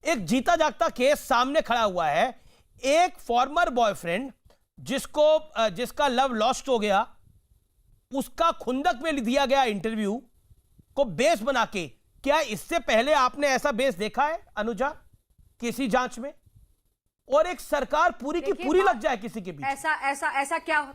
एक जीता जागता केस सामने खड़ा हुआ है। एक फॉर्मर बॉयफ्रेंड जिसका लव लॉस्ट हो गया, उसका खुंदक में दिया गया इंटरव्यू को बेस बना के, क्या इससे पहले आपने ऐसा बेस देखा है अनुजा किसी जांच में? और एक सरकार पूरी की पूरी लग जाए किसी के पीछे, ऐसा क्या?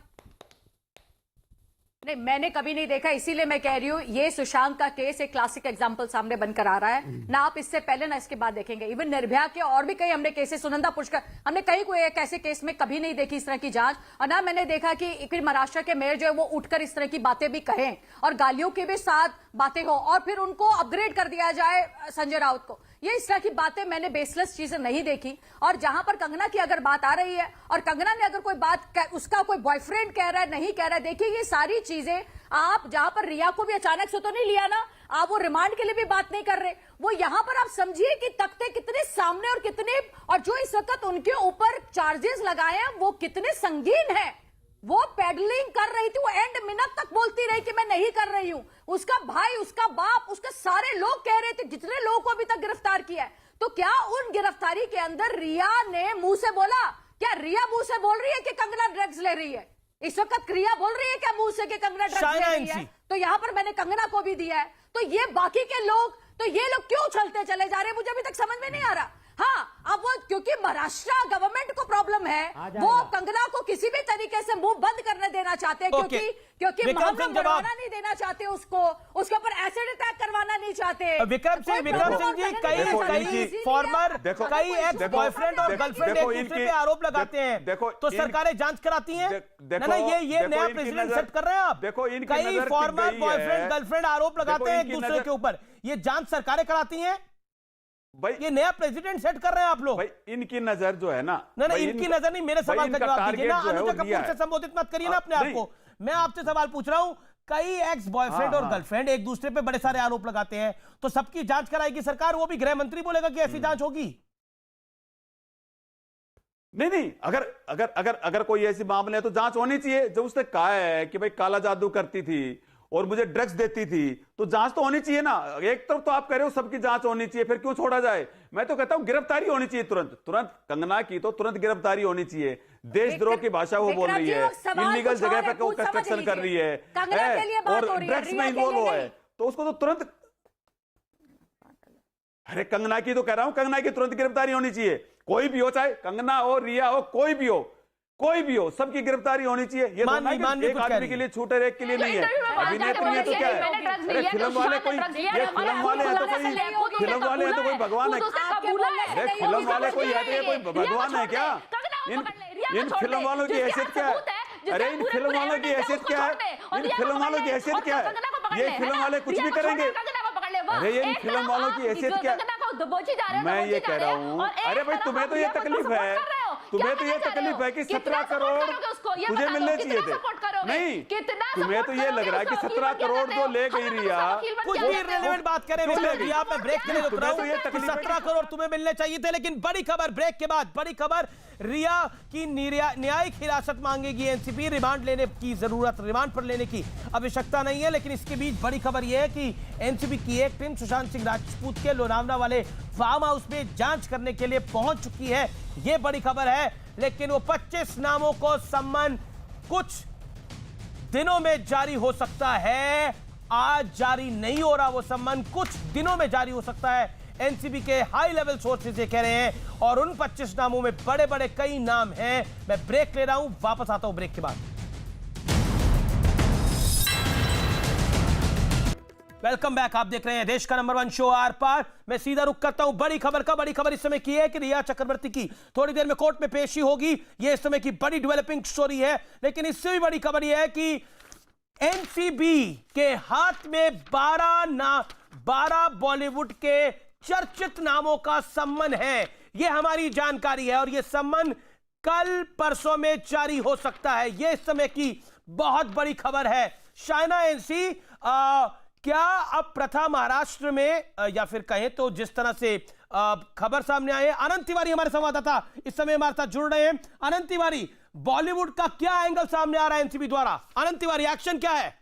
नहीं, मैंने कभी नहीं देखा, इसीलिए मैं कह रही हूं, ये सुशांत का केस एक क्लासिक एग्जांपल सामने बनकर आ रहा है ना। आप इससे पहले ना इसके बाद देखेंगे, इवन निर्भया के और भी कई हमने केसेस, सुनंदा पुष्कर, हमने कहीं कोई एक ऐसे केस में कभी नहीं देखी इस तरह की जांच। और ना मैंने देखा कि फिर महाराष्ट्र के मेयर जो है वो उठकर इस तरह की बातें भी कहें और गालियों के भी साथ बातें हो, और फिर उनको अपग्रेड कर दिया जाए संजय राउत को। ये इस तरह की बातें मैंने बेसलेस चीजें नहीं देखी। और जहां पर कंगना की अगर बात आ रही है और कंगना ने अगर कोई बात उसका कोई बॉयफ्रेंड कह रहा है, नहीं कह रहा है, देखिए ये सारी चीजें आप जहां पर रिया को भी अचानक से तो नहीं लिया ना, आप वो रिमांड के लिए भी बात नहीं कर रहे, वो यहां पर आप समझिए कि तख्ते कितने सामने और कितने, और जो इस वक्त उनके ऊपर चार्जेस लगाए हैं वो कितने संगीन है। वो पेडलिंग कर रही थी, वो एंड मिनट तक बोलती रही कि मैं नहीं कर रही हूं। उसका भाई, उसका बाप, उसके सारे लोग कह रहे थे, जितने लोगों को अभी तक गिरफ्तार किया है। तो क्या उन गिरफ्तारी के अंदर रिया ने मुंह से बोला? क्या रिया मुंह से बोल रही है कि कंगना ड्रग्स ले रही है? इस वक्त रिया बोल रही है क्या मुंह से कि कंगना ड्रग्स ले रही है? तो यहां पर मैंने कंगना को भी दिया है। तो ये बाकी के लोग, तो ये लोग क्यों चलते चले जा रहे हैं, मुझे अभी तक समझ में नहीं आ रहा। हाँ, अब वो क्योंकि महाराष्ट्र गवर्नमेंट को प्रॉब्लम है, वो कंगना को किसी भी तरीके से मुंह बंद करने देना चाहते हैं, क्योंकि मामला बढ़ाना नहीं देना चाहते, उसको उसके ऊपर एसिड अटैक करवाना नहीं चाहते। विक्रम सिंह जी, कई फॉर्मर, कई एक्स बॉयफ्रेंड और गर्लफ्रेंड एक दूसरे पे आरोप लगाते हैं, तो सरकारें जांच कराती हैं ना? ये नया प्रेसिडेंट सेट कर रहे हैं आप। कई फॉर्मर बॉयफ्रेंड गर्लफ्रेंड आरोप लगाते हैं एक दूसरे के ऊपर, ये जांच सरकारें कराती हैं भाई। ये नया प्रेसिडेंट सेट कर रहे हैं आप लोग। भाई इनकी नजर जो है ना, नहीं इनकी नजर नहीं, मेरे सवाल का जवाब दीजिए ना। अनुजा कपूर से संबोधित मत करिए ना अपने आप को। मैं आपसे सवाल पूछ रहा हूं, कई एक्स बॉयफ्रेंड और गर्लफ्रेंड एक दूसरे पे बड़े सारे आरोप लगाते हैं, तो सबकी जांच कराएगी सरकार, वो भी गृह मंत्री बोलेगा कि ऐसी जांच होगी? नहीं, अगर अगर अगर अगर कोई ऐसी मामले है तो जांच होनी चाहिए। जब उसने कहा है कि भाई काला जादू करती थी और मुझे ड्रग्स देती थी, तो जांच तो होनी चाहिए ना। एक तरफ तो आप कह रहे हो सबकी जांच होनी चाहिए, फिर क्यों छोड़ा जाए? मैं तो कहता हूं गिरफ्तारी होनी चाहिए तुरंत कंगना की तो तुरंत गिरफ्तारी होनी चाहिए। देशद्रोह की भाषा वो बोल रही है, इलीगल जगह पे वो कंस्ट्रक्शन कर रही है और ड्रग्स में इन्वॉल्व हुआ है, तो उसको तो तुरंत, अरे कंगना की तो कह रहा हूं, कंगना की तुरंत गिरफ्तारी होनी चाहिए। कोई भी हो, चाहे कंगना हो, रिया हो, कोई भी हो, सबकी गिरफ्तारी होनी चाहिए। ये एक आदमी के लिए छूट है, एक के लिए नहीं है। अभिनेत्री है तो क्या है? अरे फिल्म वाले कोई, ये फिल्म वाले हैं तो कोई भगवान है? अरे फिल्म वाले कोई है तो कोई भगवान है क्या? इन फिल्म वालों की हैसियत क्या है? अरे इन फिल्म वालों की हैसियत क्या है? इन फिल्म वालों की हैसियत क्या है? ये फिल्म वाले कुछ भी करेंगे। अरे ये इन फिल्म वालों की हैसियत क्या है? मैं ये कह रहा हूँ, अरे भाई तुम्हें तो ये तकलीफ है, कि 17 करोड़ तुझे मिलने चाहिए थे। नहीं, तुम्हें तो ये लग रहा है कि 17 करोड़ जो ले गई रिया, कुछ भी रिलेवेंट बात करें, मैं ब्रेक के लिए रुक रहा हूं। 17 करोड़ तुम्हें मिलने चाहिए थे, लेकिन बड़ी खबर, ब्रेक के बाद बड़ी खबर, रिया की न्यायिक हिरासत मांगेगी एनसीबी। रिमांड लेने की जरूरत, रिमांड पर लेने की आवश्यकता नहीं है, लेकिन इसके बीच बड़ी खबर यह है कि एनसीबी की एक टीम सुशांत सिंह राजपूत के लोनावला वाले फार्म हाउस में जांच करने के लिए पहुंच चुकी है। यह बड़ी खबर है, लेकिन वो 25 नामों को सम्मन कुछ दिनों में जारी हो सकता है। आज जारी नहीं हो रहा वो सम्मन, कुछ दिनों में जारी हो सकता है। एनसीबी के हाई लेवल सोर्सेज ये कह रहे हैं, और उन 25 नामों में बड़े बड़े कई नाम हैं। मैं ब्रेक ले रहा हूं, वापस आता हूं ब्रेक के बाद। वेलकम बैक, आप देख रहे हैं देश का नंबर 1 शो आर पार। मैं सीधा रुख करता हूं बड़ी खबर का। बड़ी खबर इस समय की है कि रिया चक्रवर्ती की थोड़ी देर में कोर्ट में पेशी होगी। यह इस समय की बड़ी डेवलपिंग स्टोरी है, लेकिन इससे भी बड़ी खबर यह है कि एनसीबी के हाथ में 12 बॉलीवुड के चर्चित नामों का सम्मन है। यह हमारी जानकारी है, और यह सम्मन कल परसों में जारी हो सकता है। यह इस समय की बहुत बड़ी खबर है। शाइना एनसी, क्या अब प्रथा महाराष्ट्र में, या फिर कहें तो जिस तरह से खबर सामने आई है, अनंत तिवारी हमारे संवाददाता इस समय हमारे साथ जुड़ रहे हैं। अनंत तिवारी, बॉलीवुड का क्या एंगल सामने आ रहा है एनसीबी द्वारा? अनंत तिवारी, एक्शन क्या है?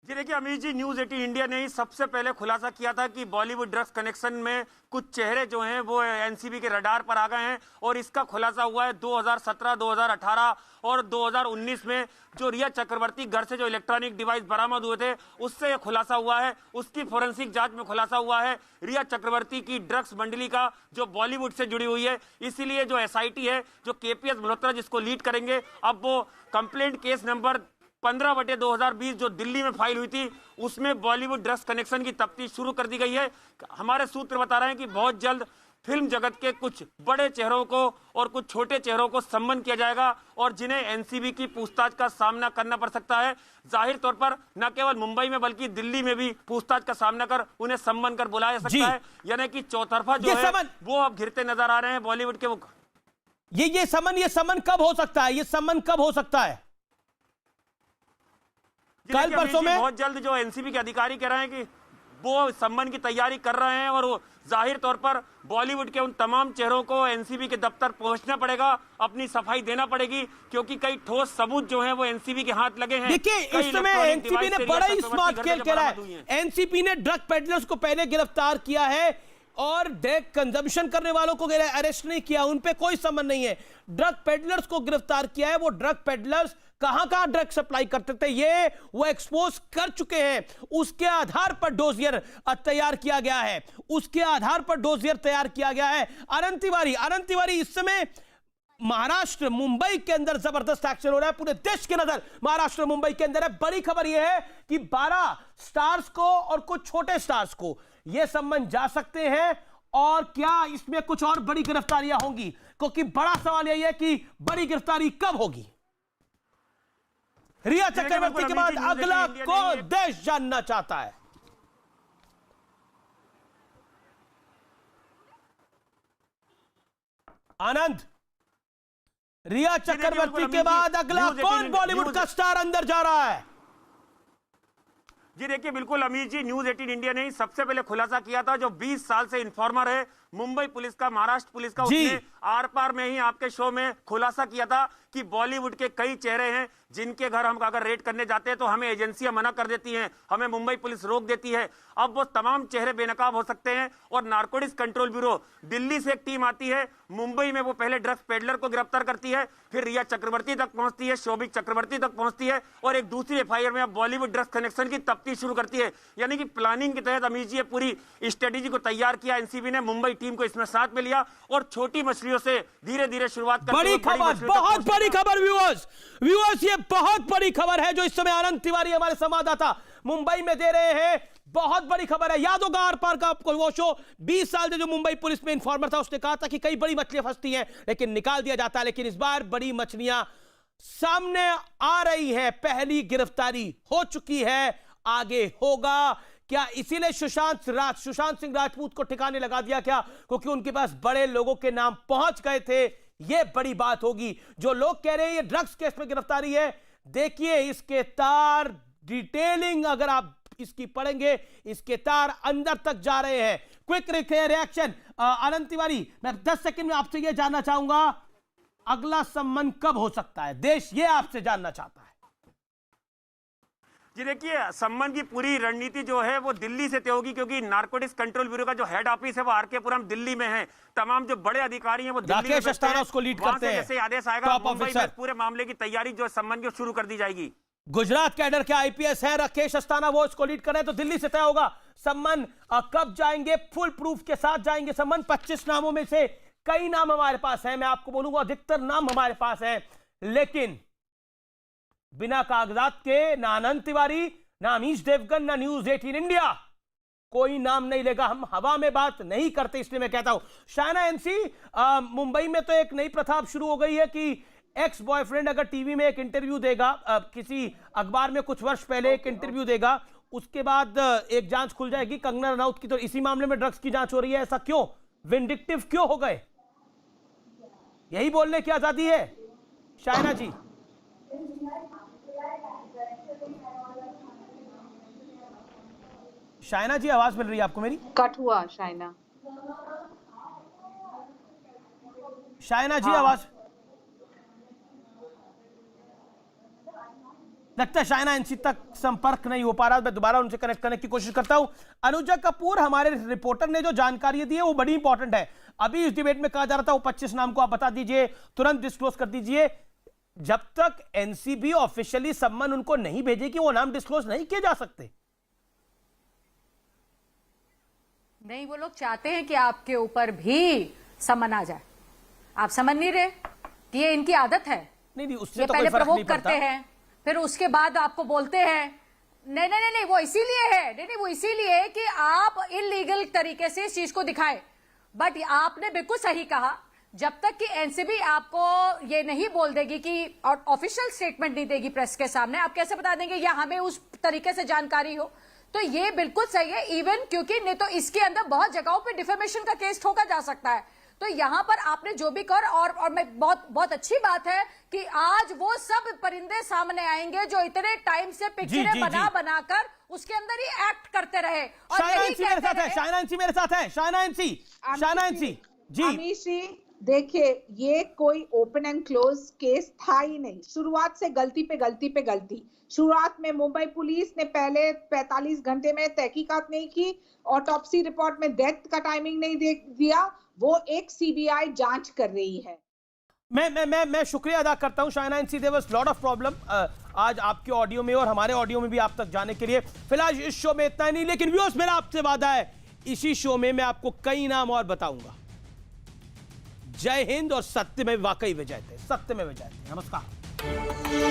जी देखिए अमीर जी, न्यूज 18 इंडिया ने ही सबसे पहले खुलासा किया था कि बॉलीवुड ड्रग्स कनेक्शन में कुछ चेहरे जो हैं वो एनसीबी के रडार पर आ गए हैं, और इसका खुलासा हुआ है 2017, 2018 और 2019 में जो रिया चक्रवर्ती घर से जो इलेक्ट्रॉनिक डिवाइस बरामद हुए थे उससे यह खुलासा हुआ है। उसकी फोरेंसिक जांच में खुलासा हुआ है रिया चक्रवर्ती की ड्रग्स मंडली का जो बॉलीवुड से जुड़ी हुई है। इसीलिए जो एसआईटी है, जो केपीएस मल्होत्रा जिसको लीड करेंगे, अब वो कंप्लेंट केस नंबर 15/2020 जो दिल्ली में फाइल हुई थी उसमें बॉलीवुड ड्रग्स कनेक्शन की तफ्तीश शुरू कर दी गई है। हमारे सूत्र बता रहे हैं कि बहुत जल्द फिल्म जगत के कुछ बड़े चेहरों को और कुछ छोटे चेहरों को सम्मान किया जाएगा और जिन्हें एनसीबी की पूछताछ का सामना करना पड़ सकता है। जाहिर तौर पर न केवल मुंबई में बल्कि दिल्ली में भी पूछताछ का सामना कर उन्हें सम्मान कर बुलाया जा सकता है। यानी कि चौतरफा जो है वो अब घिरते नजर आ रहे हैं बॉलीवुड के। वो ये सम्मान कब हो सकता है? ये सम्मान कब हो सकता है? कल परसों में? बहुत जल्द जो एनसीबी के अधिकारी कह रहे हैं कि वो सम्मान की तैयारी कर रहे हैं और वो जाहिर तौर पर बॉलीवुड के उन तमाम चेहरों को एनसीबी के दफ्तर पहुंचना पड़ेगा, अपनी सफाई देना पड़ेगी, क्योंकि कई ठोस सबूत जो हैं वो एनसीबी के हाथ लगे हैं। देखिए, इस समय एनसीबी ने बड़ा ही स्मार्ट खेल खेला है। एनसीबी ने ड्रग पेडलर्स को पहले गिरफ्तार किया है और ड्रग कंजम्पशन करने वालों को अरेस्ट नहीं किया, उन पे कोई समन नहीं है। ड्रग पेडलर्स को गिरफ्तार किया है। वो ड्रग पेडलर्स कहां ड्रग सप्लाई करते थे ये वो एक्सपोज कर चुके हैं। उसके आधार पर डोजियर तैयार किया गया है, उसके आधार पर डोजियर तैयार किया गया है। अनंत तिवारी इस समय महाराष्ट्र मुंबई के अंदर जबरदस्त एक्शन हो रहा है। पूरे देश की नजर महाराष्ट्र मुंबई के अंदर है। बड़ी खबर यह है कि 12 स्टार्स को और कुछ छोटे स्टार्स को यह सम्मान जा सकते हैं। और क्या इसमें कुछ और बड़ी गिरफ्तारियां होंगी? क्योंकि बड़ा सवाल यह है कि बड़ी गिरफ्तारी कब होगी। रिया चक्रवर्ती के बाद अगला कौन देश जानना चाहता है? आनंद, रिया चक्रवर्ती के बाद अगला कौन बॉलीवुड का स्टार अंदर जा रहा है? जी देखिए, बिल्कुल अमीर जी, न्यूज 18 इंडिया ने सबसे पहले खुलासा किया था। जो 20 साल से इन्फॉर्मर है मुंबई पुलिस का, महाराष्ट्र पुलिस का, उसने आर पार में ही आपके शो में खुलासा किया था कि बॉलीवुड के कई चेहरे हैं जिनके घर हम अगर रेड करने जाते हैं तो हमें एजेंसियां मना कर देती हैं, हमें मुंबई पुलिस रोक देती है। अब वो तमाम चेहरे बेनकाब हो सकते हैं और नारकोटिक्स कंट्रोल ब्यूरो दिल्ली से एक टीम आती है, मुंबई में वो पहले ड्रग्स पेडलर को गिरफ्तार करती है, फिर रिया चक्रवर्ती तक पहुंचती है, शोभिक चक्रवर्ती तक पहुंचती है और एक दूसरी एफआईआर में अब बॉलीवुड ड्रग्स कनेक्शन की तफ्तीश शुरू करती है। यानी कि प्लानिंग के तहत अमीर जी पूरी स्ट्रेटेजी को तैयार किया एनसीबी ने, मुंबई टीम को इसमें साथ में लिया और छोटी मछलियों से धीरे धीरे शुरुआत करते बड़ी खबर, बहुत बड़ी खबर व्यूअर्स, ये बहुत बड़ी खबर है जो इस समय आनंद तिवारी हमारे संवाददाता मुंबई में दे रहे हैं। बहुत बड़ी खबर है। याद होगा आर पार का आपको वो शो, 20 साल से जो मुंबई पुलिस में इन्फॉर्मर था, उसने कहा था कि कई बड़ी मछलियां फंसती हैं लेकिन निकाल दिया जाता है। लेकिन इस बार बड़ी मछलियां सामने आ रही है। पहली गिरफ्तारी हो चुकी है, आगे होगा क्या? इसीलिए सुशांत सिंह राजपूत को ठिकाने लगा दिया क्या? क्योंकि उनके पास बड़े लोगों के नाम पहुंच गए थे। यह बड़ी बात होगी। जो लोग कह रहे हैं ये ड्रग्स केस में गिरफ्तारी है, देखिए इसके तार डिटेलिंग अगर आप इसकी पढ़ेंगे, इसके तार अंदर तक जा रहे हैं। क्विक रिएक्शन आनंद तिवारी, मैं 10 सेकंड में आपसे यह जानना चाहूंगा, अगला सम्मान कब हो सकता है? देश ये आपसे जानना चाहता है। जी देखिए, सम्मान की पूरी रणनीति जो है वो दिल्ली से तय होगी, क्योंकि नारकोटिक्स कंट्रोल ब्यूरो का जो हेड ऑफिस है वो आरकेपुरम दिल्ली में है। तमाम जो बड़े अधिकारी हैं वो दिल्ली में राकेश अस्थाना उसको लीड करते हैं। जैसे आदेश आएगा मुंबई में पूरे मामले की तैयारी जो सम्मान की शुरू कर दी जाएगी। गुजरात कैडर के आईपीएस है राकेश अस्थाना, वो इसको लीड कर रहे हैं। तो दिल्ली से तय होगा सम्मान कब जाएंगे, फुल प्रूफ के साथ जाएंगे सम्मान। 25 नामों में से कई नाम हमारे पास है, मैं आपको बोलूंगा अधिकतर नाम हमारे पास है, लेकिन बिना कागजात के ना आनंद तिवारी, ना अमीश देवगन, ना न्यूज 18 इंडिया कोई नाम नहीं लेगा। हम हवा में बात नहीं करते, इसलिए मैं कहता हूं। शायना एनसी, मुंबई में तो एक नई प्रथा शुरू हो गई है कि एक्स बॉयफ्रेंड अगर टीवी में एक इंटरव्यू देगा, किसी अखबार में कुछ वर्ष पहले एक इंटरव्यू देगा, उसके बाद एक जांच खुल जाएगी। कंगना रनौत की तो इसी मामले में ड्रग्स की जांच हो रही है। ऐसा क्यों? विंडिक्टिव क्यों हो गए? यही बोलने की आजादी है। शायना जी, शायना जी आवाज मिल रही है आपको मेरी? कट हुआ शायना। शायना जी आवाज लगता है शायना एनसी तक संपर्क नहीं हो पा रहा। मैं दोबारा उनसे कनेक्ट करने की कोशिश करता हूं। अनुजा कपूर, हमारे रिपोर्टर ने जो जानकारी दी है वो बड़ी इंपॉर्टेंट है। अभी इस डिबेट में कहा जा रहा था वो 25 नाम को आप बता दीजिए, तुरंत डिस्क्लोज कर दीजिए। जब तक एनसीबी ऑफिशियली सम्मन उनको नहीं भेजेगी वो नाम डिस्क्लोज नहीं किए जा सकते। नहीं, वो लोग चाहते हैं कि आपके ऊपर भी समन आ जाए। आप समझ नहीं रहे कि ये इनकी आदत है। नहीं, उससे ये तो पहले कोई फर्क नहीं प्रवोक करते हैं, फिर उसके बाद आपको बोलते हैं नहीं नहीं नहीं, वो इसीलिए है, नहीं वो इसीलिए कि आप इलीगल तरीके से इस चीज को दिखाएं। बट आपने बिल्कुल सही कहा, जब तक कि एनसीबी आपको ये नहीं बोल देगी कि और ऑफिशियल स्टेटमेंट नहीं देगी प्रेस के सामने, आप कैसे बता देंगे या हमें उस तरीके से जानकारी हो? तो ये बिल्कुल सही है, इवन क्योंकि नहीं तो इसके अंदर बहुत जगहों पे डिफेमेशन का केस ठोका जा सकता है। तो यहां पर आपने जो भी कर और मैं बहुत अच्छी बात है कि आज वो सब परिंदे सामने आएंगे जो इतने टाइम से पिक्चरें बनाकर उसके अंदर ही एक्ट करते रहे। और शायना एनसी मेरे साथ है, शायना एनसी मेरे साथ है, शायना एनसी जी। अमीश जी देखिए, ये कोई ओपन एंड क्लोज केस था ही नहीं, शुरुआत से गलती पे गलती। शुरुआत में मुंबई पुलिस ने पहले 45 घंटे में तहकीकात नहीं की, ऑटोप्सी रिपोर्ट में डेथ का टाइमिंग नहीं दिया, वो एक सीबीआई जांच कर रही है। मैं शुक्रिया अदा करता हूं Shaina NC, there was lot of problem आज आपके ऑडियो में और हमारे ऑडियो में भी आप तक जाने के लिए। फिलहाल इस शो में इतना ही नहीं, लेकिन व्यूअर्स मेरा आपसे वादा है, इसी शो में मैं आपको कई नाम और बताऊंगा। जय हिंद और सत्य में वाकई विजय थे, सत्य में विजय थे। नमस्कार।